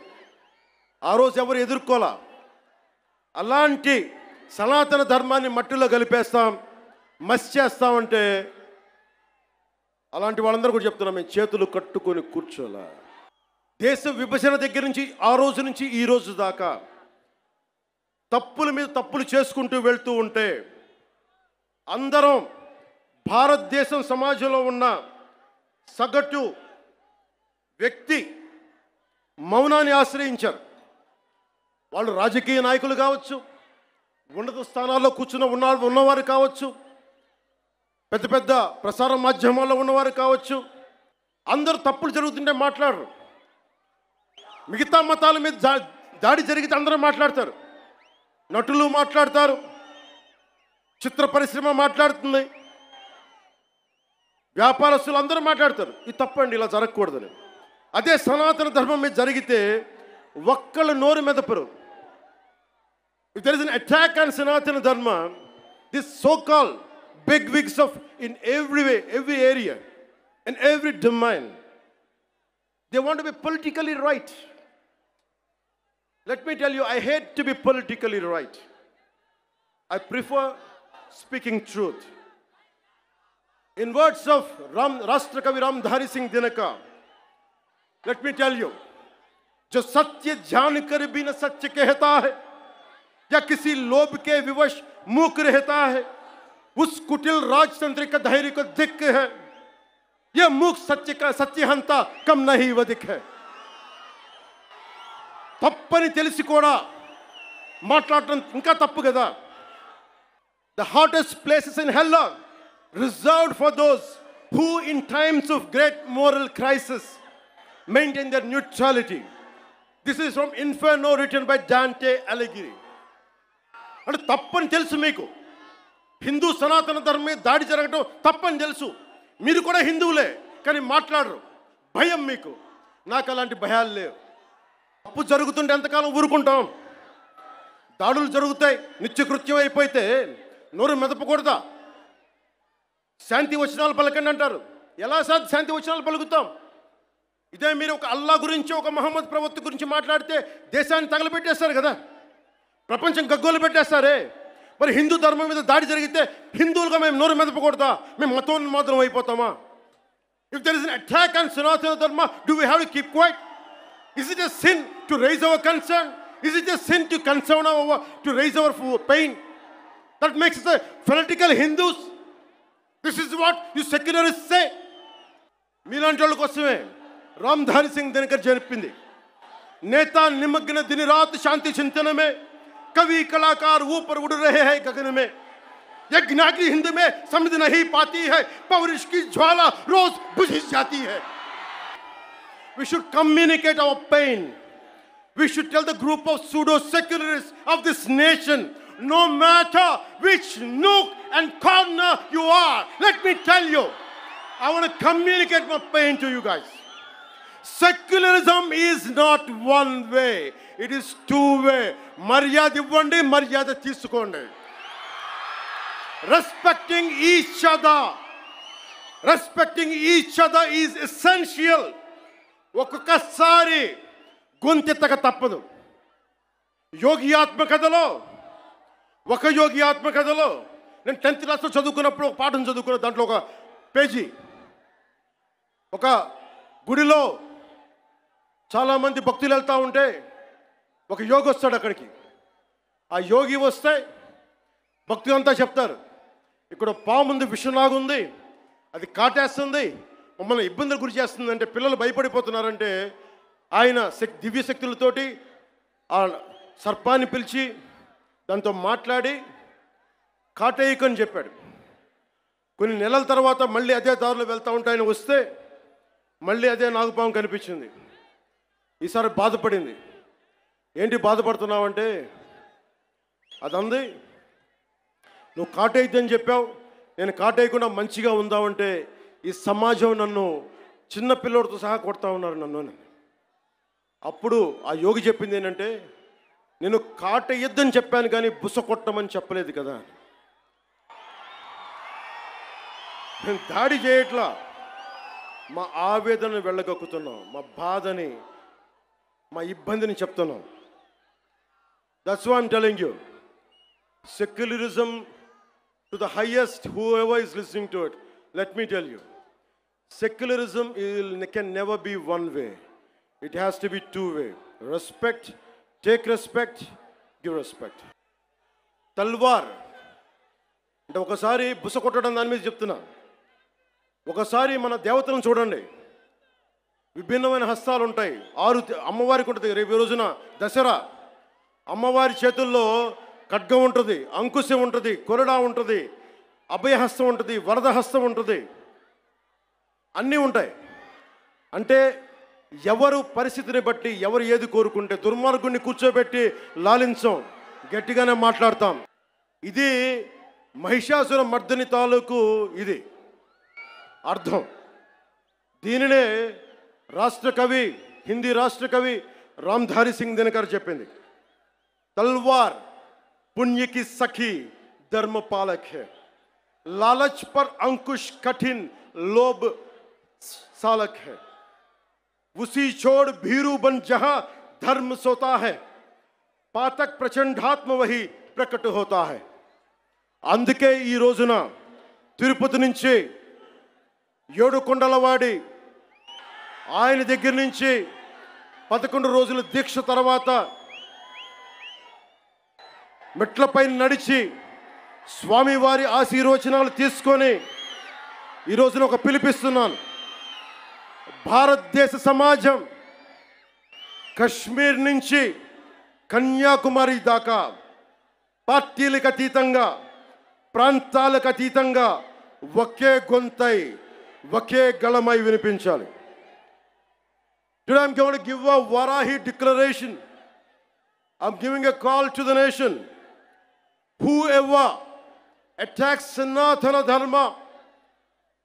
ఆ రోజు ఎవరు ఎదుర్కోలా. అలాంటి సనాతన ధర్మాన్ని మట్టిలో కలిపేస్తాం, మసి చేస్తామంటే అలాంటి వాళ్ళందరూ కూడా చెప్తున్నాం, మేము చేతులు కట్టుకొని కూర్చోలా. దేశ విభజన దగ్గర నుంచి ఆ రోజు నుంచి ఈ రోజు దాకా తప్పుల మీద తప్పులు చేసుకుంటూ వెళ్తూ ఉంటే అందరం భారతదేశం సమాజంలో ఉన్న సగటు వ్యక్తి మౌనాన్ని ఆశ్రయించారు. వాళ్ళు రాజకీయ నాయకులు కావచ్చు, ఉన్నత స్థానాల్లో కూర్చున్న ఉన్నవారు కావచ్చు, పెద్ద పెద్ద ప్రసార మాధ్యమాల్లో ఉన్నవారు కావచ్చు, అందరూ తప్పులు జరుగుతుంటే మాట్లాడరు. మిగతా మతాల మీద దాడి జరిగితే అందరూ మాట్లాడతారు. నటులు మాట్లాడతారు, చిత్ర పరిశ్రమ మాట్లాడుతుంది, వ్యాపారస్తులు అందరూ మాట్లాడతారు. ఇది తప్పండి, ఇలా జరగకూడదని. అదే సనాతన ధర్మం మీద జరిగితే ఒక్కళ్ళు నోరు మెదపరు. If there is an attack on Sanatana Dharma, this so-called big wigs of in every way, every area, in every domain, they want to be politically right. Let me tell you, I hate to be politically right. I prefer speaking truth. In words of Rashtrakavi Ramdhari Singh Dinaka, let me tell you, जो सत्य जान कर भी न सत्य कहता है या किसी लोभ के विवश मूक रहता है, उस कुटिल राजतंत्र का धैर्य को धिक्क है. यह मूक सत्य का सत्यहंता कम नहीं वधिक है. తప్పని తెలిసి కూడా మాట్లాడటం ఇంకా తప్పు కదా. The hottest places in hell are reserved for those who in times of great moral crisis maintain their neutrality. This is from Inferno written by Dante Alighieri. అంటే తప్పని తెలుసు మీకు, హిందూ సనాతన ధర్మం మీద దాడి జరగటం తప్పని తెలుసు, మీరు కూడా హిందువులే కానీ మాట్లాడరు, భయం మీకు. నాకు అలాంటి భయాలు లేవు. తప్పు జరుగుతుంటే ఎంతకాలం ఊరుకుంటాం? దాడులు జరుగుతాయి, నిత్యకృత్యం అయిపోతే నోరు మెదపకూడదా? శాంతి వచనాలు పలకండి అంటారు. ఎలా శాంతి వచనాలు పలుకుతాం? ఇదే మీరు ఒక అల్లా గురించి, ఒక మహమ్మద్ ప్రవక్త గురించి మాట్లాడితే దేశాన్ని తగలబెట్టేస్తారు కదా, ప్రపంచం గగ్గోలు పెట్టేస్తారే. మరి హిందూ ధర్మం మీద దాడి జరిగితే హిందువులుగా మేము నోరు మెదపకూడదా? మేము మతోన్మాదం అయిపోతామా? If there is an attack on Sanatana Dharma, do we have to keep quiet? Is it a sin to raise our concern? Is it a sin to concern to raise our pain? That makes us fanatical Hindus. This is what you secularists say. మీలాంటి వాళ్ళ కోసమే రామ్ధారి సింగ్ దినకర్ చెప్పింది, नेता निमग्न दिन रात शांति चिंतन में, कवि कलाकार ऊपर उड़ रहे हैं गगन में. यज्ञाग्नि हिंद में समझ नहीं पाती है, पौरुष की ज्वाला रोज बुझ जाती है. We should communicate our pain. We should tell the group of pseudo-secularists of this nation, no matter which nook and corner you are, let me tell you, I want to communicate my pain to you guys. Secularism is not one way, it is two way. Maryada ivvandi, maryada teesukondi. Respecting each other is essential. ఒక్కొక్కసారి గొంతెత్తక తప్పదు. యోగి ఆత్మకథలో నేను 10th క్లాస్లో చదువుకున్నప్పుడు ఒక పాఠం చదువుకున్న, దాంట్లో ఒక పేజీ, ఒక గుడిలో చాలామంది భక్తులు వెళ్తూ ఉంటే ఒక యోగి వస్తాడు అక్కడికి. ఆ యోగి వస్తే భక్తులంతా చెప్తారు, ఇక్కడ పాముంది, విషంలాగుంది, అది కాటేస్తుంది, మమ్మల్ని ఇబ్బందులు గురి చేస్తుంది అంటే పిల్లలు భయపడిపోతున్నారంటే ఆయన దివ్య శక్తులతోటి ఆ సర్పాన్ని పిలిచి దాంతో మాట్లాడి కాటేయకని చెప్పాడు. కొన్ని నెలల తర్వాత మళ్ళీ అదే దారిలో వెళ్తూ ఉంటే ఆయన వస్తే మళ్ళీ అదే నాగుపాము కనిపించింది. ఈసారి బాధపడింది. ఏంటి బాధపడుతున్నావంటే, అదంది, నువ్వు కాటేయద్దని చెప్పావు, నేను కాటేయకుండా మంచిగా ఉందామంటే ఈ సమాజం నన్ను చిన్న పిల్లోడితో సహా కొడతా ఉన్నారు నన్ను. అప్పుడు ఆ యోగి చెప్పింది ఏంటంటే, నేను కాటేయద్దని చెప్పాను కానీ బుస కొట్టమని చెప్పలేదు కదా. నేను దాడి చేయట్లా, మా ఆవేదనను వెళ్ళగక్కుతున్నాం, మా బాధని, మా ఇబ్బందిని చెప్తున్నాం. That's why I'm telling you. Secularism to the highest, whoever is listening to it, let me tell you. Secularism can never be one way. It has to be two way. Respect, take respect, give respect. తల్వార్ అంటే ఒకసారి బుస కొట్టడం దాని మీద చెప్తున్నా. ఒకసారి మన దేవతలను చూడండి, విభిన్నమైన హస్తాలు ఉంటాయి. అమ్మవారికి ఉంటుంది. రేపు రోజున దసరా, అమ్మవారి చేతుల్లో ఖడ్గం ఉంటుంది, అంకుశం ఉంటుంది, కొరడా ఉంటుంది, అభయహస్తం ఉంటుంది, వరదహస్తం ఉంటుంది, అన్నీ ఉంటాయి. అంటే ఎవరు పరిస్థితిని బట్టి ఎవరు ఏది కోరుకుంటే, దుర్మార్గుడిని కూర్చోబెట్టి లాలించం, గట్టిగానే మాట్లాడతాం. ఇది మహిషాసుర మర్దని తాలూకు ఇది అర్థం. దీనినే రాష్ట్ర కవి, హిందీ రాష్ట్ర కవి రామ్ధారి సింగ్ దినకర్ చెప్పింది. तलवार पुण्य की सखी धर्म पालक है, लालच पर अंकुश कठिन लोभ सालक है, उसी छोड़ भीरू बन जहां धर्म सोता है, पातक प्रचंडात्म वही प्रकट होता है. అందుకే ఈ రోజున తిరుపతి నుంచి ఏడుకొండలవాడి ఆయన దగ్గర నుంచి 11 రోజుల దీక్ష తర్వాత మెట్లపై నడిచి స్వామివారి ఆశీర్వచనాలు తీసుకొని ఈ రోజున ఒక పిలిపిస్తున్నాను. భారతదేశ సమాజం కశ్మీర్ నుంచి కన్యాకుమారి దాకా పార్టీలకు అతీతంగా, ప్రాంతాలకు అతీతంగా ఒకే గొంతై, ఒకే గళమై వినిపించాలి. Today I'm going to give a Varahi declaration. I'm giving a call to the nation. Whoever attacks Sanatana Dharma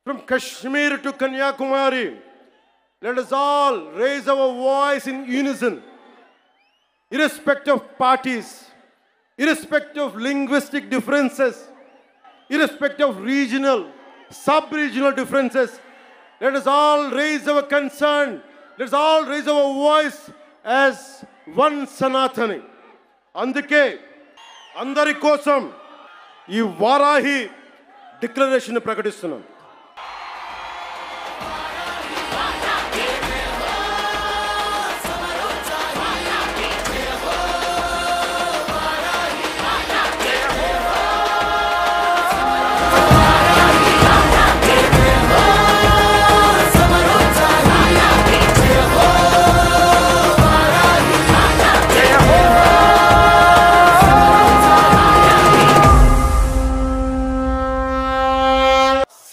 from Kashmir to Kanyakumari, let us all raise our voice in unison, irrespective of parties, irrespective of linguistic differences, irrespective of regional, sub-regional differences. Let us all raise our concern. Let us all raise our voice as one Sanatani. అందుకే అందరి కోసం ఈ Varahi declaration ప్రకటిస్తున్నాం.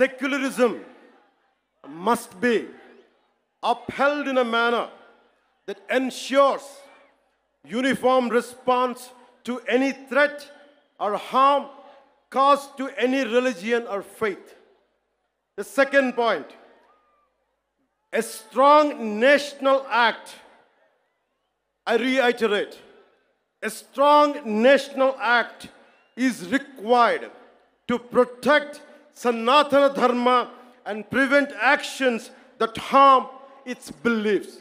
Secularism must be upheld in a manner that ensures uniform response to any threat or harm caused to any religion or faith. The second point, a strong national act, I reiterate, a strong national act is required to protect Sanatana Dharma and prevent actions that harm its beliefs.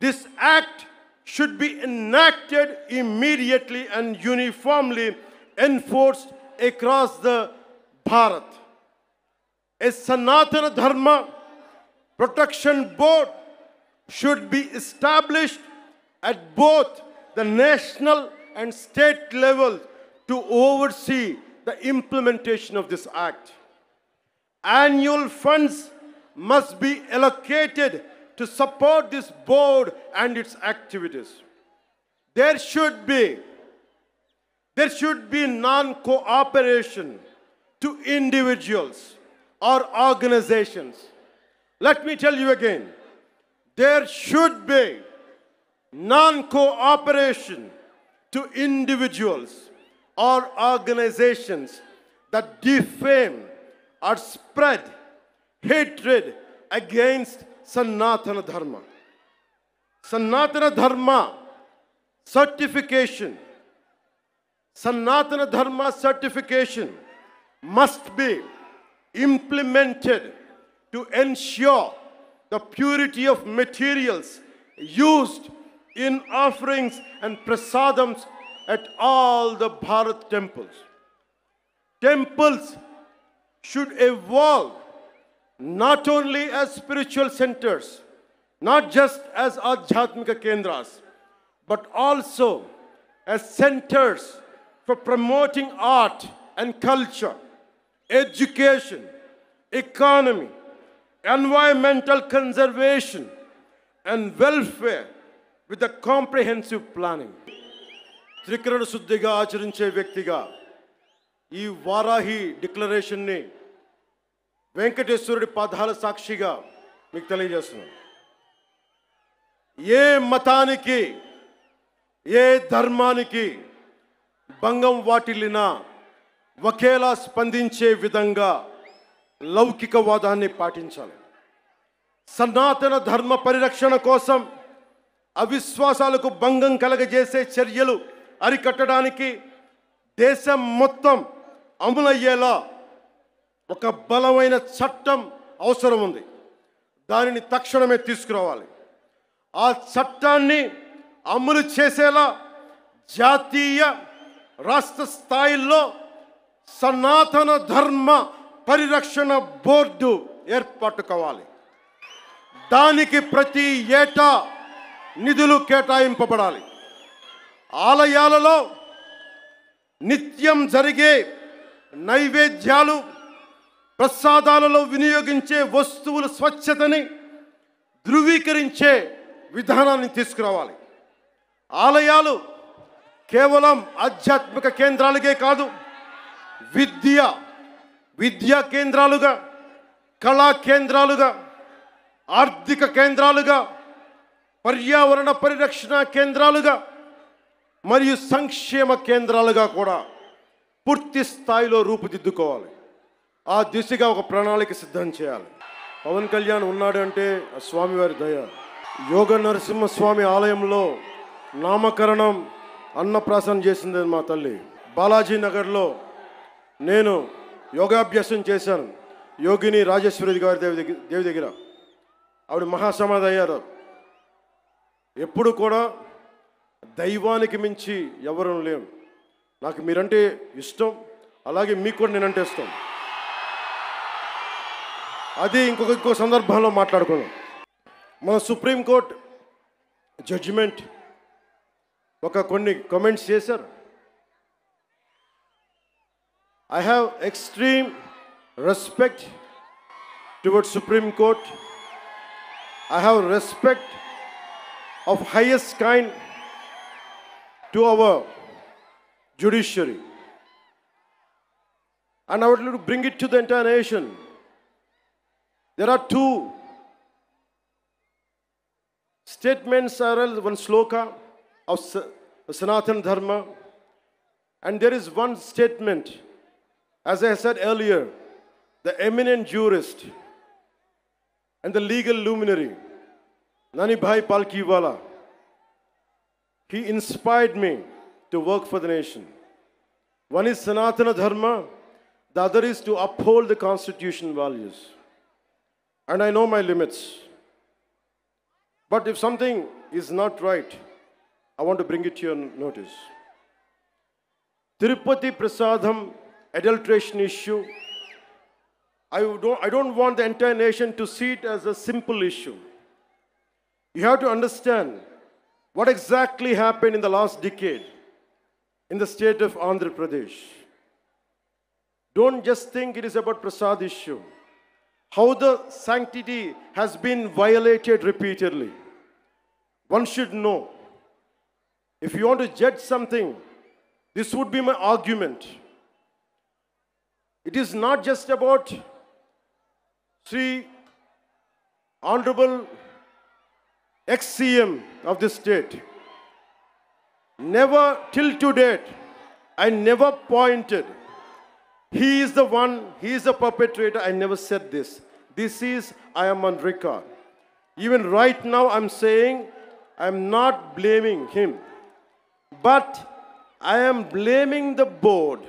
This act should be enacted immediately and uniformly enforced across the Bharat. A Sanatana Dharma Protection Board should be established at both the national and state levels to oversee the implementation of this act. Annual funds must be allocated to support this board and its activities. There should be non-cooperation to individuals or organizations. Let me tell you again, there should be non-cooperation to individuals or organizations that defame or spread hatred against Sanatana Dharma. Sanatana Dharma certification must be implemented to ensure the purity of materials used in offerings and prasadams at all the Bharat temples. Temples should evolve not only as spiritual centers, not just as Adhyatmika Kendras, but also as centers for promoting art and culture, education, economy, environmental conservation, and welfare with a comprehensive planning. త్రికరణ శుద్ధిగా ఆచరించే వ్యక్తిగా ఈ వారాహి డిక్లరేషన్ని వెంకటేశ్వరుడి పాదాల సాక్షిగా మీకు తెలియజేస్తున్నాను. ఏ మతానికి, ఏ ధర్మానికి భంగం వాటిల్లినా ఒకేలా స్పందించే విధంగా లౌకికవాదాన్ని పాటించాలి. సనాతన ధర్మ పరిరక్షణ కోసం అవిశ్వాసాలకు భంగం కలగజేసే చర్యలు అరికట్టడానికి దేశం మొత్తం అమలయ్యేలా ఒక బలమైన చట్టం అవసరం ఉంది. దానిని తక్షణమే తీసుకురావాలి. ఆ చట్టాన్ని అమలు చేసేలా జాతీయ రాష్ట్ర స్థాయిల్లో సనాతన ధర్మ పరిరక్షణ బోర్డు ఏర్పాటు కావాలి. దానికి ప్రతి ఏటా నిధులు కేటాయింపబడాలి. ఆలయాలలో నిత్యం జరిగే నైవేద్యాలు, ప్రసాదాలలో వినియోగించే వస్తువుల స్వచ్ఛతని ధృవీకరించే విధానాన్ని తీసుకురావాలి. ఆలయాలు కేవలం ఆధ్యాత్మిక కేంద్రాలుగే కాదు, విద్యా కేంద్రాలుగా, కళా కేంద్రాలుగా, ఆర్థిక కేంద్రాలుగా, పర్యావరణ పరిరక్షణ కేంద్రాలుగా మరియు సంక్షేమ కేంద్రాలుగా కూడా పూర్తి స్థాయిలో రూపుదిద్దుకోవాలి. ఆ దిశగా ఒక ప్రణాళిక సిద్ధం చేయాలి. పవన్ కళ్యాణ్ ఉన్నాడు అంటే ఆ స్వామివారి దయ. యోగ నరసింహస్వామి ఆలయంలో నామకరణం, అన్నప్రాసన చేసింది మా తల్లి. బాలాజీ నగర్లో నేను యోగాభ్యాసం చేశాను యోగిని రాజేశ్వరి గారి దేవి దగ్గర. ఆవిడ మహాసమాధి అయ్యారు. ఎప్పుడు కూడా దైవానికి మించి ఎవరూ లేం. నాకు మీరంటే ఇష్టం, అలాగే మీకు కూడా నేనంటే ఇష్టం. అది ఇంకో సందర్భంలో మాట్లాడుకున్నాం. మన సుప్రీంకోర్టు జడ్జిమెంట్ కొన్ని కామెంట్స్ చేశారు. I have extreme respect towards Supreme Court. I have respect of highest kind to our judiciary. And I would like to bring it to the entire nation. There are two statements, one sloka of Sanatana Dharma, and there is one statement, as I said earlier, the eminent jurist and the legal luminary, Nani Bhai Palkiwala, he inspired me to work for the nation. One is Sanatana Dharma, the other is to uphold the constitution values. And I know my limits. But if something is not right, I want to bring it to your notice. Tirupati Prasadam adulteration issue, I don't want the entire nation to see it as a simple issue. You have to understand what exactly happened in the last decade in the state of Andhra Pradesh. Don't just think it is about Prasad issue. How the sanctity has been violated repeatedly. One should know. If you want to judge something, this would be my argument. It is not just about Sri Honorable ex-CM of this state. Never till to date, I never pointed. He is the one, he is the perpetrator. I never said this. This is, I am on record. Even right now I'm saying, I'm not blaming him. But I am blaming the board,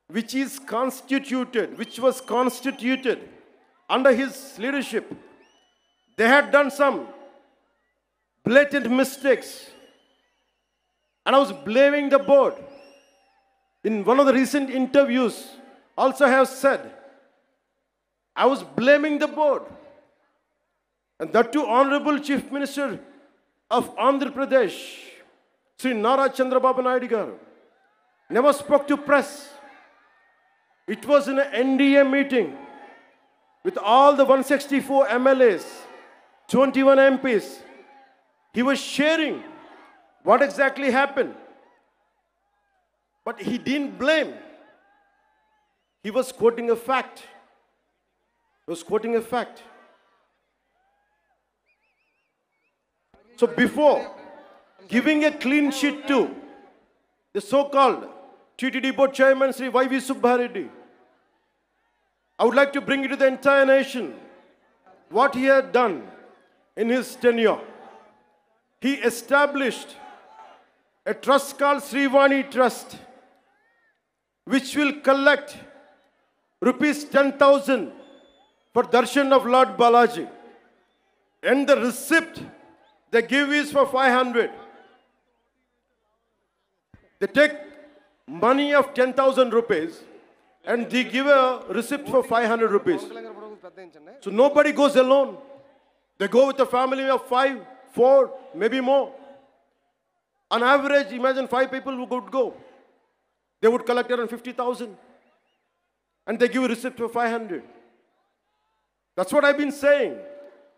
which was constituted under his leadership. They had done some blatant mistakes. And I was blaming the board. In one of the recent interviews, also have said, I was blaming the board. And that too, Honorable Chief Minister of Andhra Pradesh, Sri Nara Chandrababu Naidu garu, never spoke to press. It was in an NDA meeting with all the 164 MLAs, 21 MPs. He was sharing what exactly happened. But he didn't blame. He was quoting a fact. He was quoting a fact. So before giving a clean sheet to the so-called TTD board chairman, Sri Y.V. Subba Reddy, I would like to bring it to the entire nation what he had done in his tenure. He established a trust called Srivani Trust, which will collect rupees 10,000 for darshan of Lord Balaji. And the receipt they give is for 500. They take money of 10,000 rupees and they give a receipt for 500 rupees. So nobody goes alone. They go with a family of 5, 4, maybe more. On average, imagine 5 people who would go. They would collect around 50,000. And they give a receipt for 500. That's what I've been saying.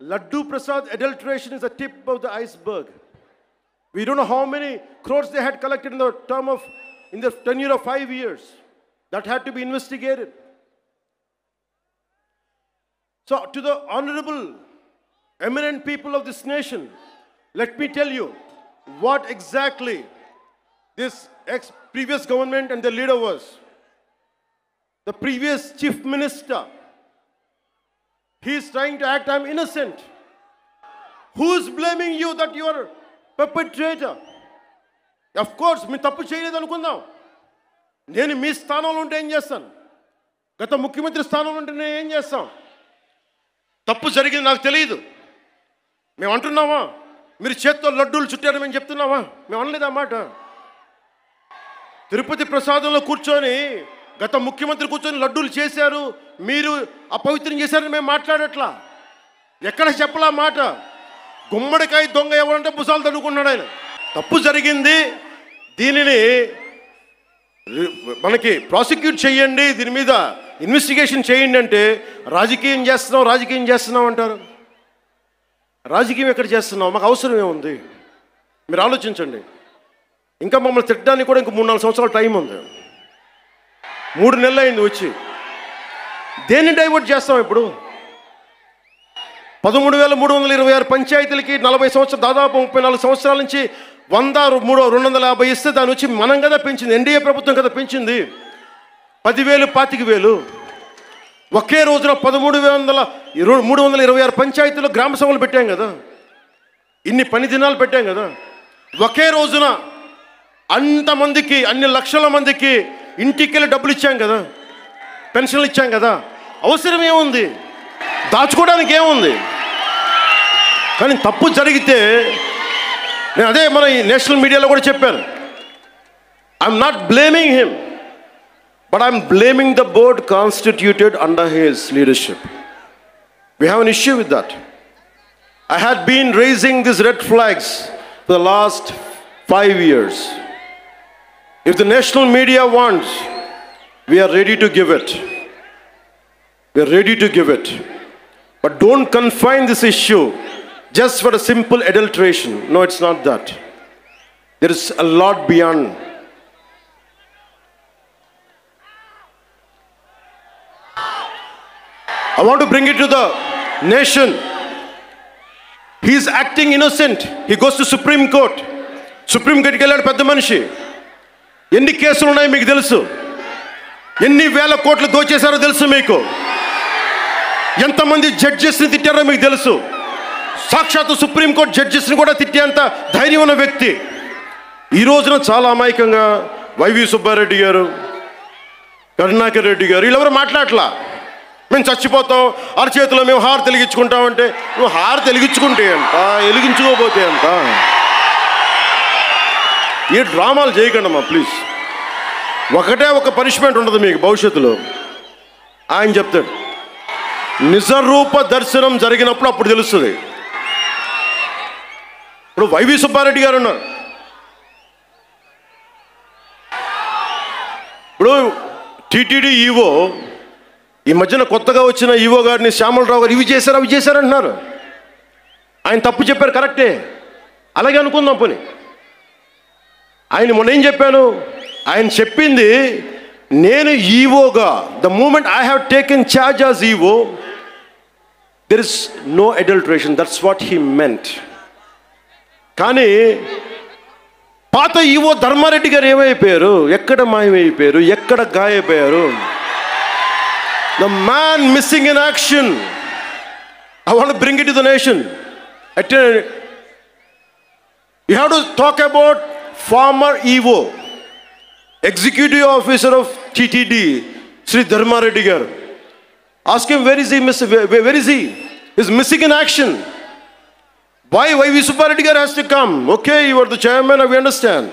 Laddu Prasad adulteration is a tip of the iceberg. We don't know how many crores they had collected in the tenure of 5 years. That had to be investigated. So to the honorable, eminent people of this nation, let me tell you what exactly this previous government and the leader was. The previous chief minister, he is trying to act, I'm innocent. Who is blaming you that you are a perpetrator? Of course, me tappu cheyaledu anukundam. నేను మీ స్థానంలో ఉంటే ఏం చేస్తాను? గత ముఖ్యమంత్రి స్థానంలో ఉంటే నేను ఏం చేస్తాను? తప్పు జరిగింది నాకు తెలియదు. మేము అంటున్నావా? మీరు చేత్తో లడ్డూలు చుట్టారు మేము చెప్తున్నావా? మేము అనలేదు ఆ మాట. తిరుపతి ప్రసాదంలో కూర్చొని గత ముఖ్యమంత్రి కూర్చొని లడ్డూలు చేశారు, మీరు అపవిత్రం చేశారని మేము మాట్లాడట్లా. ఎక్కడ చెప్పలా మాట. గుమ్మడికాయ దొంగ ఎవరంటే భుజాలు తడుకున్నాడు ఆయన. తప్పు జరిగింది, దీనిని మనకి ప్రాసిక్యూట్ చేయండి, దీని మీద ఇన్వెస్టిగేషన్ చేయండి అంటే రాజకీయం చేస్తున్నాం అంటారు. రాజకీయం ఎక్కడ చేస్తున్నాం? మాకు అవసరం ఏముంది? మీరు ఆలోచించండి. ఇంకా మమ్మల్ని తిట్టడానికి కూడా ఇంక 3-4 సంవత్సరాల టైం ఉంది. 3 నెలలు అయింది వచ్చి. దేన్ని డైవర్ట్ చేస్తాం ఇప్పుడు? 13,326 పంచాయతీలకి 40 సంవత్సరాలు, దాదాపు 34 సంవత్సరాల నుంచి 250 ఇస్తే దాని వచ్చి మనం కదా పెంచింది, ఎన్డీఏ ప్రభుత్వం కదా పెంచింది. 10,000, 25,000. ఒకే రోజున 13,326 పంచాయతీలో గ్రామ సభలు పెట్టాం కదా, ఇన్ని పని దినాలు పెట్టాం కదా. ఒకే రోజున అంతమందికి, అన్ని లక్షల మందికి ఇంటికెళ్ళి డబ్బులు ఇచ్చాం కదా, పెన్షన్లు ఇచ్చాం కదా. అవసరం ఏముంది? దాచుకోవడానికి ఏముంది? కానీ తప్పు జరిగితే నేను అదే మన నేషనల్ మీడియాలో కూడా చెప్పాను. I'm not blaming him, but I'm blaming the board constituted under his leadership. We have an issue with that. I had been raising these red flags for the last 5 years. If the national media wants, we are ready to give it. We are ready to give it. But don't confine this issue just for a simple adulteration. No, it's not that. There is a lot beyond. I want to bring it to the nation. He is acting innocent. He goes to Supreme Court. Supreme Court కి వెళ్ళాడు పెద్ద మనిషి. ఎన్ని కేసులు ఉన్నాయో మీకు తెలుసు. ఎన్ని వేల కోట్లు దోచేశారో తెలుసు మీకు. ఎంతమంది జడ్జెస్ని తిట్టారో మీకు తెలుసు. సాక్షాత్తు సుప్రీంకోర్టు జడ్జెస్ని కూడా తిట్టేంత ధైర్యం ఉన్న వ్యక్తి. ఈ రోజున చాలా అమాయకంగా వైవి సుబ్బారెడ్డి గారు, కరుణాకర్ రెడ్డి గారు వీళ్ళెవరు మాట్లాడట్లా. మేము చచ్చిపోతాం, అరచేతిలో మేము హారు వెలిగించుకుంటామంటే, నువ్వు హారు వెలిగించుకుంటే అంట, వెలిగించుకోపోతే అంట. ఈ డ్రామాలు చేయకండి అమ్మా ప్లీజ్. ఒకటే ఒక పనిష్మెంట్ ఉంటుంది మీకు భవిష్యత్తులో. ఆయన చెప్తాడు, నిజరూప దర్శనం జరిగినప్పుడు అప్పుడు తెలుస్తుంది. ఇప్పుడు వైవి సుబ్బారెడ్డి గారు ఉన్నారు. ఇప్పుడు టీటీడీ ఈవో, ఈ మధ్యన కొత్తగా వచ్చిన ఈవో గారిని శ్యామలరావు గారు ఇవి చేశారు అంటున్నారు. ఆయన తప్పు చెప్పారు, కరెక్టే, అలాగే అనుకుందాం పోనీ. ఆయన మొన్న ఏం చెప్పాను, ఆయన చెప్పింది నేను ఈవోగా, the moment I have taken charge as EO there is no adulteration, that's what he meant. కానీ పాత ఈవో ధర్మారెడ్డి గారు ఏమైపోయారు, ఎక్కడ మాయమైపోయారు, ఎక్కడ గాయపోయారు? The man missing in action. I want to bring it to the nation. You have to talk about former EVO, Executive Officer of TTD, Sri Dharma Reddy garu. Ask him, where is he? Where is he? He's missing in action. Why V. Subbareddy garu has to come? Okay, you are the chairman, we understand.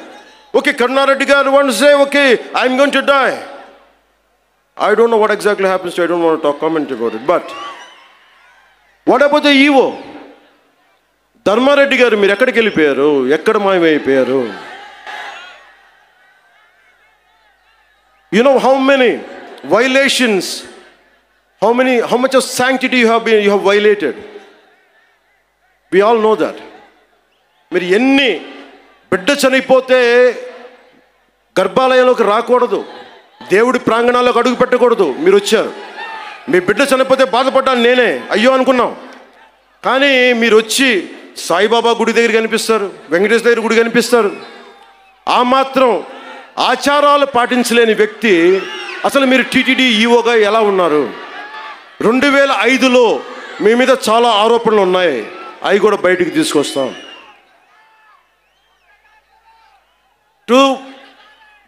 Okay, Karuna Reddy garu wants to say, okay, I'm going to die. I don't know what exactly happens to, I don't want to comment about it. But what about the EVO? Dharma Reddy గారు మీరు ఎక్కడికి వెళ్ళిపోయారు, ఎక్కడ మాయమైపోయారు? You know how many violations, how much of sanctity you have violated. We all know that. మీరు ఎన్ని బిడ్డ చనిపోతే గర్భాలయంలోకి రాకూడదు, దేవుడి ప్రాంగణాల్లోకి అడుగు పెట్టకూడదు. మీరు వచ్చారు, మీ బిడ్డ చనిపోతే బాధపడ్డాను నేనే, అయ్యో అనుకున్నాం. కానీ మీరు వచ్చి సాయిబాబా గుడి దగ్గర కనిపిస్తారు, వెంకటేశ్వర దగ్గర గుడి కనిపిస్తారు. ఆ మాత్రం ఆచారాలు పాటించలేని వ్యక్తి అసలు మీరు టీటీడీ ఈవోగా ఎలా ఉన్నారు? 2005లో మీ మీద చాలా ఆరోపణలు ఉన్నాయి, అవి కూడా బయటికి తీసుకొస్తాం. To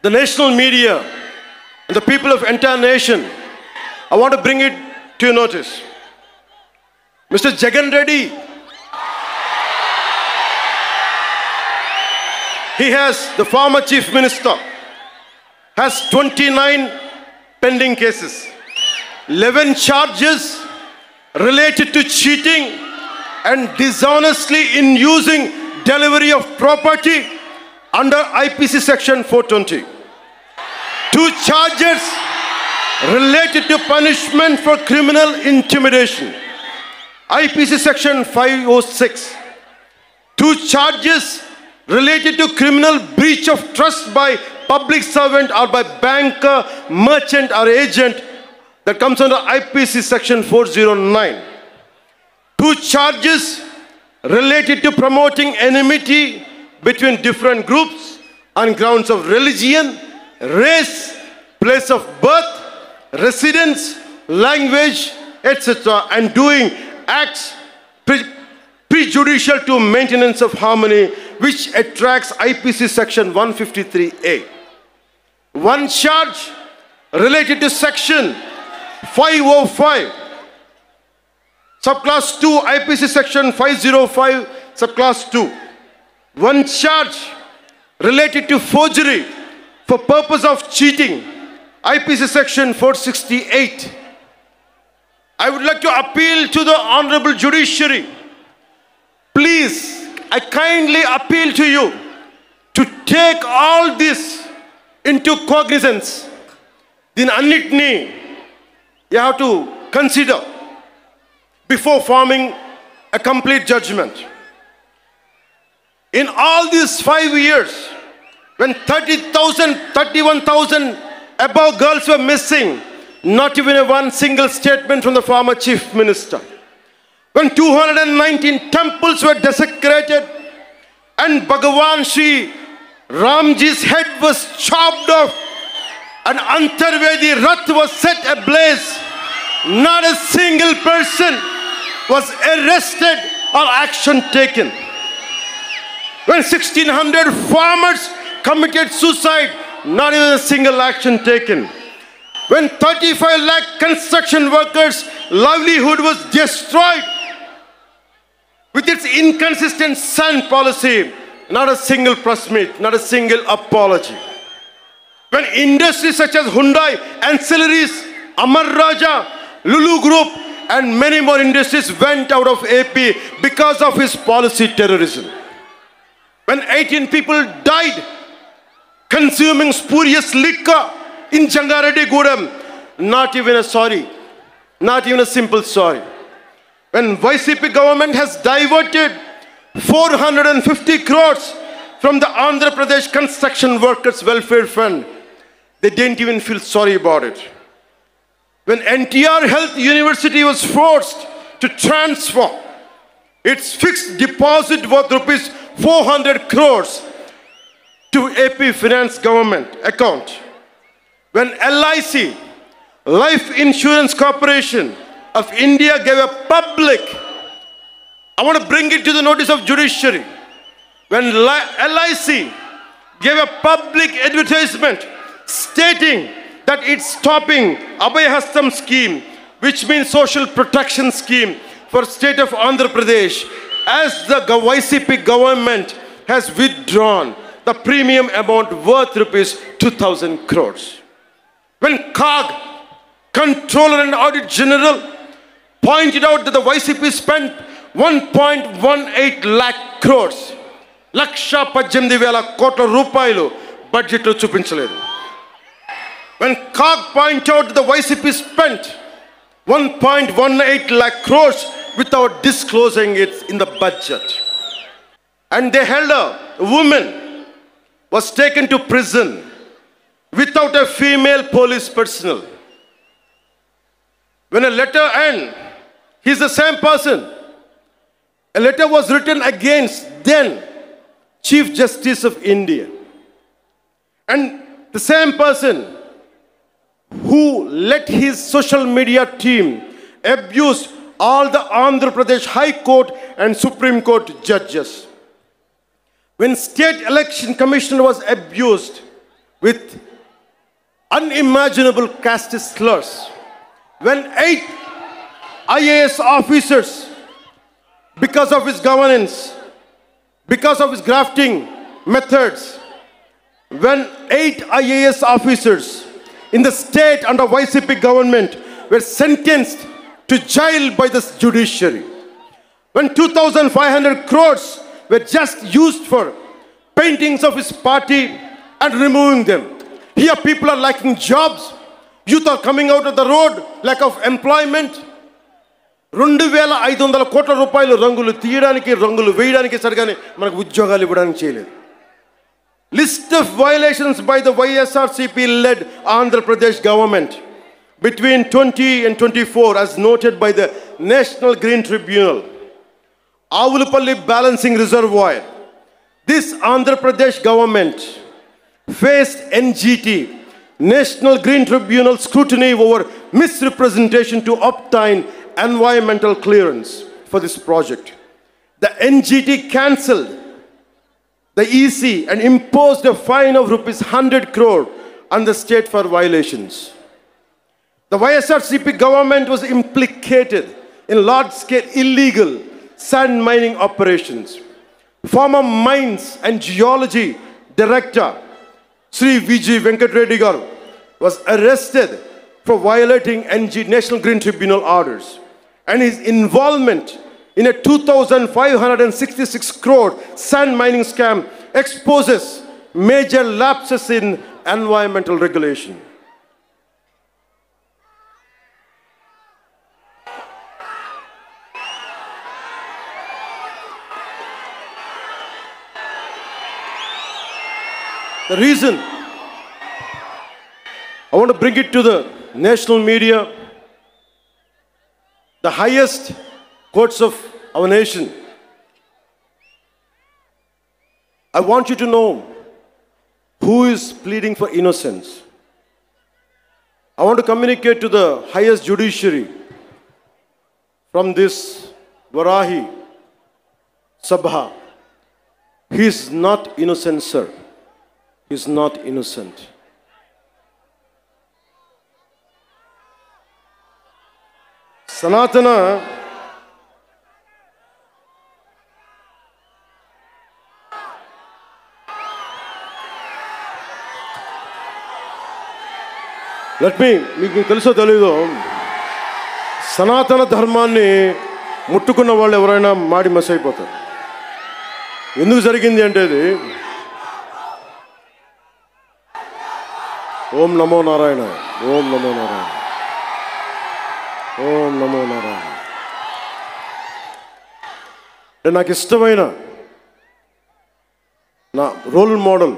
the national media and the people of entire nation, I want to bring it to your notice. Mr. Jagan Reddy, he has, the former chief minister, has 29 pending cases, 11 charges related to cheating and dishonestly in using delivery of property under IPC section 420. 2 charges related to punishment for criminal intimidation, IPC section 506. 2 charges related to criminal breach of trust by public servant or by banker, merchant or agent, that comes under IPC section 409. 2 charges related to promoting enmity between different groups on grounds of religion, race, place of birth, residence, language, etc., and doing acts prejudicial to maintenance of harmony, which attracts IPC section 153A. 1 charge related to section 505, subclass 2, IPC section 505, subclass 2. 1 charge related to forgery for purpose of cheating, IPC section 468. I would like to appeal to the honorable judiciary. Please, I kindly appeal to you to take all this into cognizance. Din annitni you have to consider before forming a complete judgment. In all these 5 years, when 30,000, 31,000 above girls were missing, not even one single statement from the former chief minister. When 219 temples were desecrated and Bhagavan Shri Ramji's head was chopped off and Antarvedi Rath was set ablaze, not a single person was arrested or action taken. When 1,600 farmers committed suicide, not even a single action taken. When 35 lakh construction workers' livelihood was destroyed with its inconsistent sand policy, not a single press meet, not a single apology. When industries such as Hyundai, Ancillaries, Amar Raja, Lulu Group, and many more industries went out of AP because of his policy terrorism. When 18 people died consuming spurious liquor in Jangareddy Gudam, not even a sorry, not even a simple sorry. When YCP government has diverted 450 crores from the Andhra Pradesh Construction Workers Welfare Fund, they didn't even feel sorry about it. When NTR Health University was forced to transfer its fixed deposit worth rupees 400 crores to AP Finance government account. When LIC, Life Insurance Corporation of India, gave a public, I want to bring it to the notice of judiciary. When LIC gave a public advertisement stating that it's stopping Abhay Hastam scheme, which means social protection scheme for state of Andhra Pradesh, as the YCP government has withdrawn the premium amount worth rupees 2,000 crores. When CAG, Controller and Audit General, pointed out that the YCP spent 1.18 lakh crores, Laksha 18,000 kotla rupayలు budget lo చూపించలేదు. When CAG pointed out that the YCP spent 1.18 lakh crores without disclosing it in the budget. And they held a woman was taken to prison without a female police personnel. When a letter, and he's the same person, a letter was written against then Chief Justice of India. And the same person who let his social media team abuse all the Andhra Pradesh High Court and Supreme Court judges. When State Election Commissioner was abused with unimaginable caste slurs. When 8 IAS officers, because of his governance, because of his grafting methods, when 8 IAS officers in the state under YCP government were sentenced to jail by the judiciary. When 2,500 crores were just used for paintings of his party and removing them. Here people are lacking jobs. Youth are coming out of the road, lack of employment. 2,500 కోట్ల రూపాయలు రంగులు తీయడానికి, రంగులు వేయడానికి సరిగానే మనకు ఉద్యోగాలు ఇవ్వడానికి చేయలేదు. List of violations by the YSRCP-led Andhra Pradesh government between 20 and 24, as noted by the National Green Tribunal. Avulapalli Balancing Reservoir. This Andhra Pradesh government faced NGT, National Green Tribunal, scrutiny over misrepresentation to obtain environmental clearance for this project. The NGT cancelled the EC and imposed a fine of rupees 100 crore on the state for violations. The YSRCP government was implicated in large-scale illegal sand mining operations. Former Mines and Geology Director Sri VG Venkat Reddy Garu was arrested for violating National Green Tribunal orders, and his involvement in a 2,566 crore sand mining scam exposes major lapses in environmental regulation. The reason I want to bring it to the national media, the highest courts of our nation. I want you to know who is pleading for innocence. I want to communicate to the highest judiciary from this Varahi Sabha. He is not innocent, sir. He is not innocent. మీకు తెలుసో తెలీదో, సనాతన ధర్మాన్ని ముట్టుకున్న వాళ్ళు ఎవరైనా మాడి మస్ అయిపోతారు. ఎందుకు జరిగింది అంటే ఇది ఓం నమో నారాయణ, ఓం నమో నారాయణ, ఓం నమో నారాయణ. నాకు ఇష్టమైన నా రోల్ మోడల్,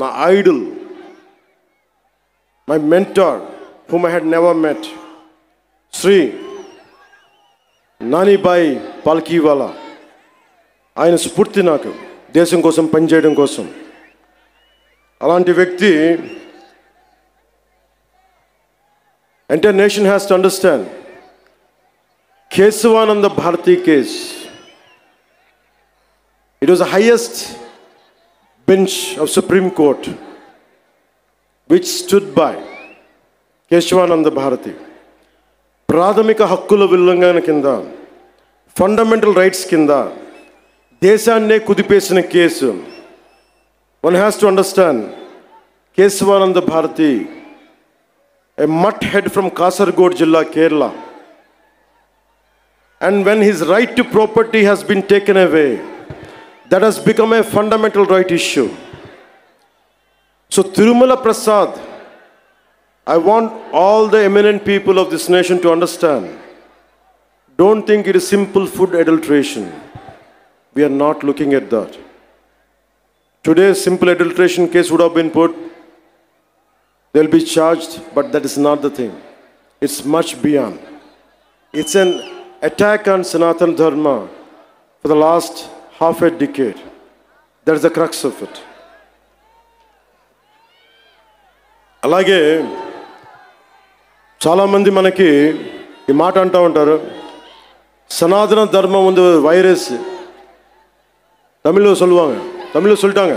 నా Idol, my mentor whom I had never met, Sri Nani Bhai Palkiwala. ఆయన స్ఫూర్తి నాకు దేశం కోసం పనిచేయడం కోసం. అలాంటి వ్యక్తి entire nation has to understand. Kesavananda Bharati case, it was the highest bench of Supreme Court which stood by Kesavananda Bharati. ప్రాథమిక హక్కుల ఉల్లంఘన కింద, ఫండమెంటల్ రైట్స్ కింద దేశాన్నే కుదిపేసిన కేసు. One has to understand Kesavananda Bharati, a mutt head from Kasaragod Jilla, Kerala. And when his right to property has been taken away, that has become a fundamental right issue. So Tirumala Prasad, I want all the eminent people of this nation to understand, don't think it is simple food adulteration. We are not looking at that. Today, simple adulteration case would have been put, they'll be charged, but that is not the thing. It's much beyond. It's an attack on Sanatana Dharma for the last half a decade. That is the crux of it. అలాగే చాలామంది మనకి ఈ మాట అంటూ ఉంటారు, సనాతన ధర్మం வந்து வைரஸ். தமிழில் சொல்லுவாங்க, தமிழில் சொல்லிட்டாங்க,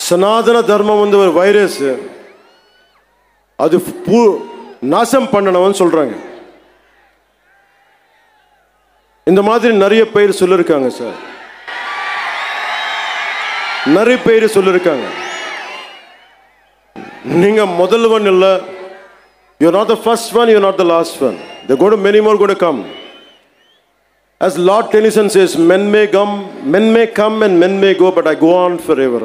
சனாதன தர்மம் வந்து ஒரு வைரஸ், அது நாசம் பண்ணணும்னு சொல்கிறாங்க. இந்த மாதிரி நிறைய பேர் சொல்லியிருக்காங்க சார், நிறைய பேர் சொல்லியிருக்காங்க. நீங்கள் முதல்வன் இல்லை, you're not the first one, you're not the last one. There are many more going to come. As Lord Tennyson says, men may come and men may go, but I go on forever.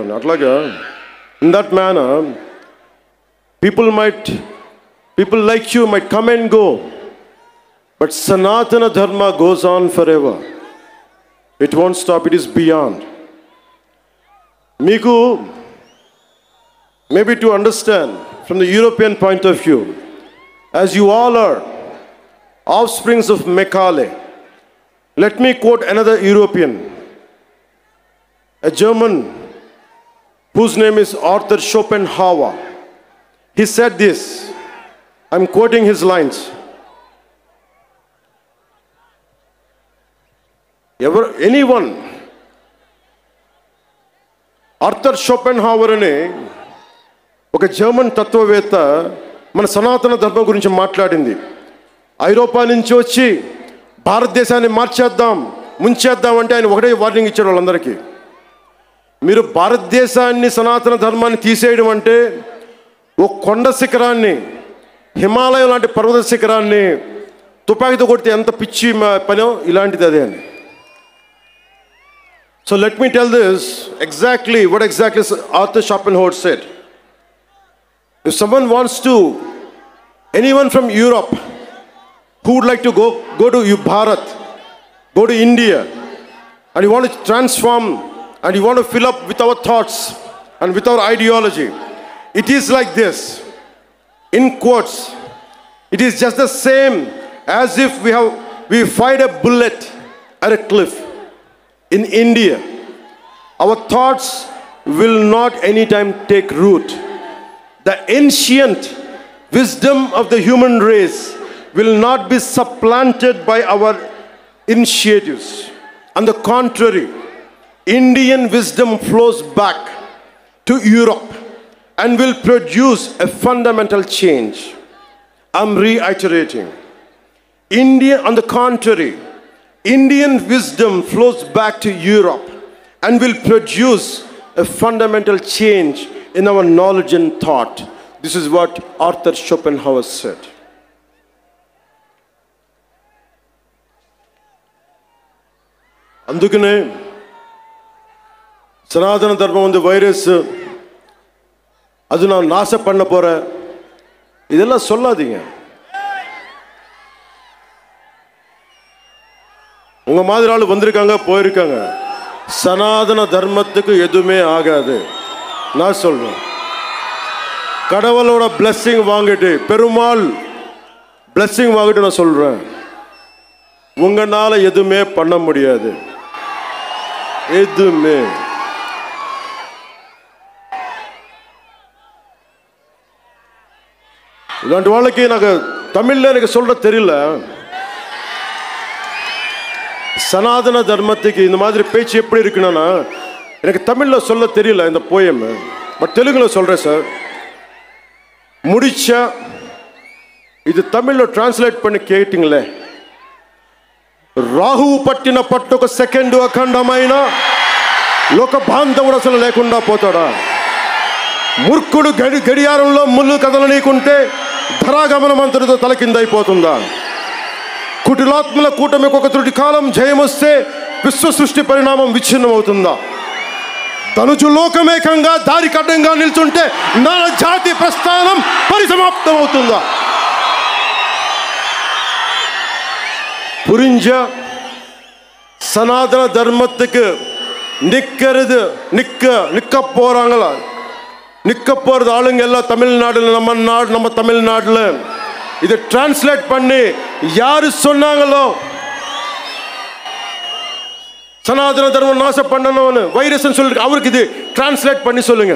In that manner, people like you might come and go, but Sanatana Dharma goes on forever. It won't stop, it is beyond. Miku, maybe to understand from the European point of view, as you all are offsprings of Macaulay, let me quote another European, a German whose name is Arthur Schopenhauer. He said this, I'm quoting his lines. Anyone, Arthur Schopenhauer అనే ఒక German తత్వవేత్త మన సనాతన ధర్మం గురించి మాట్లాడింది. ఐరోపా నుంచి వచ్చి భారతదేశాన్ని మార్చేద్దాం, ముంచేద్దాం అంటే ఆయన ఒకటే వార్నింగ్ ఇచ్చాడు వాళ్ళందరికీ. మీరు భారతదేశాన్ని, సనాతన ధర్మాన్ని తీసేయడం అంటే ఒక కొండ శిఖరాన్ని, హిమాలయం లాంటి పర్వత శిఖరాన్ని తుపాకీతో కొడితే ఎంత పిచ్చి పనో ఇలాంటిది అదే అని. So let me tell this exactly what exactly Arthur Schopenhauer said. If someone wants to, anyone from Europe who would like to go to Bharat, go to India, and you want to transform and you want to fill up with our thoughts and with our ideology, it is like this. In quotes, it is just the same as if we fired a bullet at a cliff. In India, our thoughts will not anytime take root. The ancient wisdom of the human race will not be supplanted by our initiatives. On the contrary, Indian wisdom flows back to Europe and will produce a fundamental change. I'm reiterating. On the contrary, Indian wisdom flows back to Europe and will produce a fundamental change in our knowledge and thought. This is what Arthur Schopenhauer said. అందుకనే సనాతన ధర్మం ఉంది virus அது நான் நாச பண்ண போறேன் இதெல்லாம் சொல்லாதீங்க. உங்க மாதிரி ஆளு வந்திருக்காங்க போயிருக்காங்க. சனாதன தர்மத்துக்கு எதுவுமே ஆகாது. நான் சொல்றேன், கடவுளோட பிளெஸிங் வாங்கிட்டு, பெருமாள் பிளெஸிங் வாங்கிட்டு நான் சொல்றேன், உங்களால எதுவுமே பண்ண முடியாது. எதுவுமே. இல்லாண்டி வாழ்க்கை నాకు தமிழ்ல எனக்கு சொல்ற தெரியல. சனாதன தர்மத்துக்கு இந்த மாதிரி பேச்சு எப்படி இருக்குன்னா எனக்கு தமிழ்ல சொல்ல தெரியல இந்த போயம். பட் தெலுங்குல சொல்றேன் சார். முடிச்சா ఇది తమిళ్లో ట్రాన్స్లేట్ பண்ணி கேட்டிங்களே. రాహువు పట్టిన పట్టు ఒక సెకండ్ అఖండమైన లోక బాంధవుడు అసలు లేకుండా పోతాడా? మూర్ఖుడు గడియారంలో ముళ్ళు కదలనీకుంటే ధరాగమనం అంతటితో తల కిందైపోతుందా? కుటిలాత్మల కూటమికి ఒక త్రుటి కాలం జయమొస్తే విశ్వ సృష్టి పరిణామం విచ్ఛిన్నం అవుతుందా? తనుజు లోకమేకంగా దారి కడ్డంగా నిల్చుంటే నా జాతి ప్రస్థానం పరిసమాప్తం అవుతుందా? புரிஞ்ச சனாதன தர்மத்துக்கு நிற்கிறது நிற்க போறாங்களா? நிற்க போறது ஆளுங்க எல்லாம் தமிழ்நாடுல, நம்ம தமிழ்நாடுல. இதை டிரான்ஸ்லேட் பண்ணி யாரு சொன்னாங்களோ சனாதன தர்மம் நாசம் பண்ணணும்னு வைரஸ் சொல்லி அவருக்கு இது டிரான்ஸ்லேட் பண்ணி சொல்லுங்க.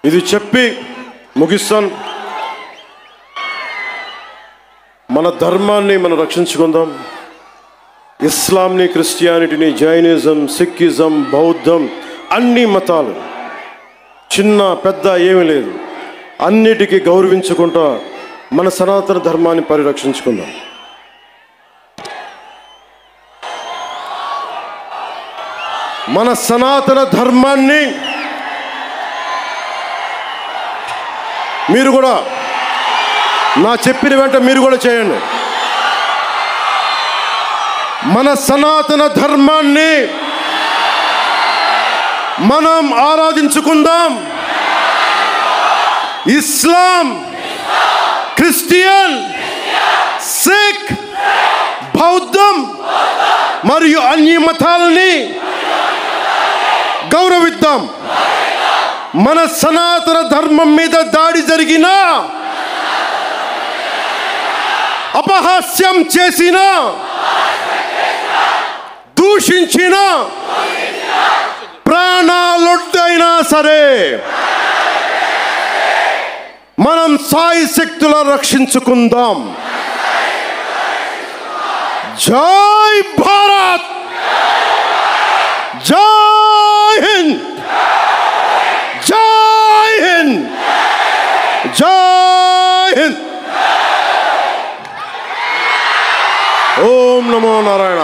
ఇది చెప్పి ముగిస్తాను. మన ధర్మాన్ని మనం రక్షించుకుందాం. ఇస్లాంని, క్రిస్టియానిటీని, జైనిజం, సిక్కిజం, బౌద్ధం, అన్ని మతాలు చిన్న పెద్ద ఏమీ లేదు, అన్నిటికీ గౌరవించుకుంటా మన సనాతన ధర్మాన్ని పరిరక్షించుకుందాం. మన సనాతన ధర్మాన్ని మీరు కూడా నా చెప్పిన వెంట మీరు కూడా చేయండి. మన సనాతన ధర్మాన్ని మనం ఆరాధించుకుందాం. ఇస్లాం, క్రిస్టియన్, సిక్, బౌద్ధం మరియు అన్ని మతాలని గౌరవిద్దాం. మన సనాతన ధర్మం మీద దాడి జరిగినా, అపహాస్యం చేసిన, దూషించిన, ప్రాణాలొడ్డైనా సరే మనం సాయి శక్తుల రక్షించుకుందాం. జై భారత్, జై హింద్, జై హింద్, జై హింద్. ఓం నమో నారాయణ.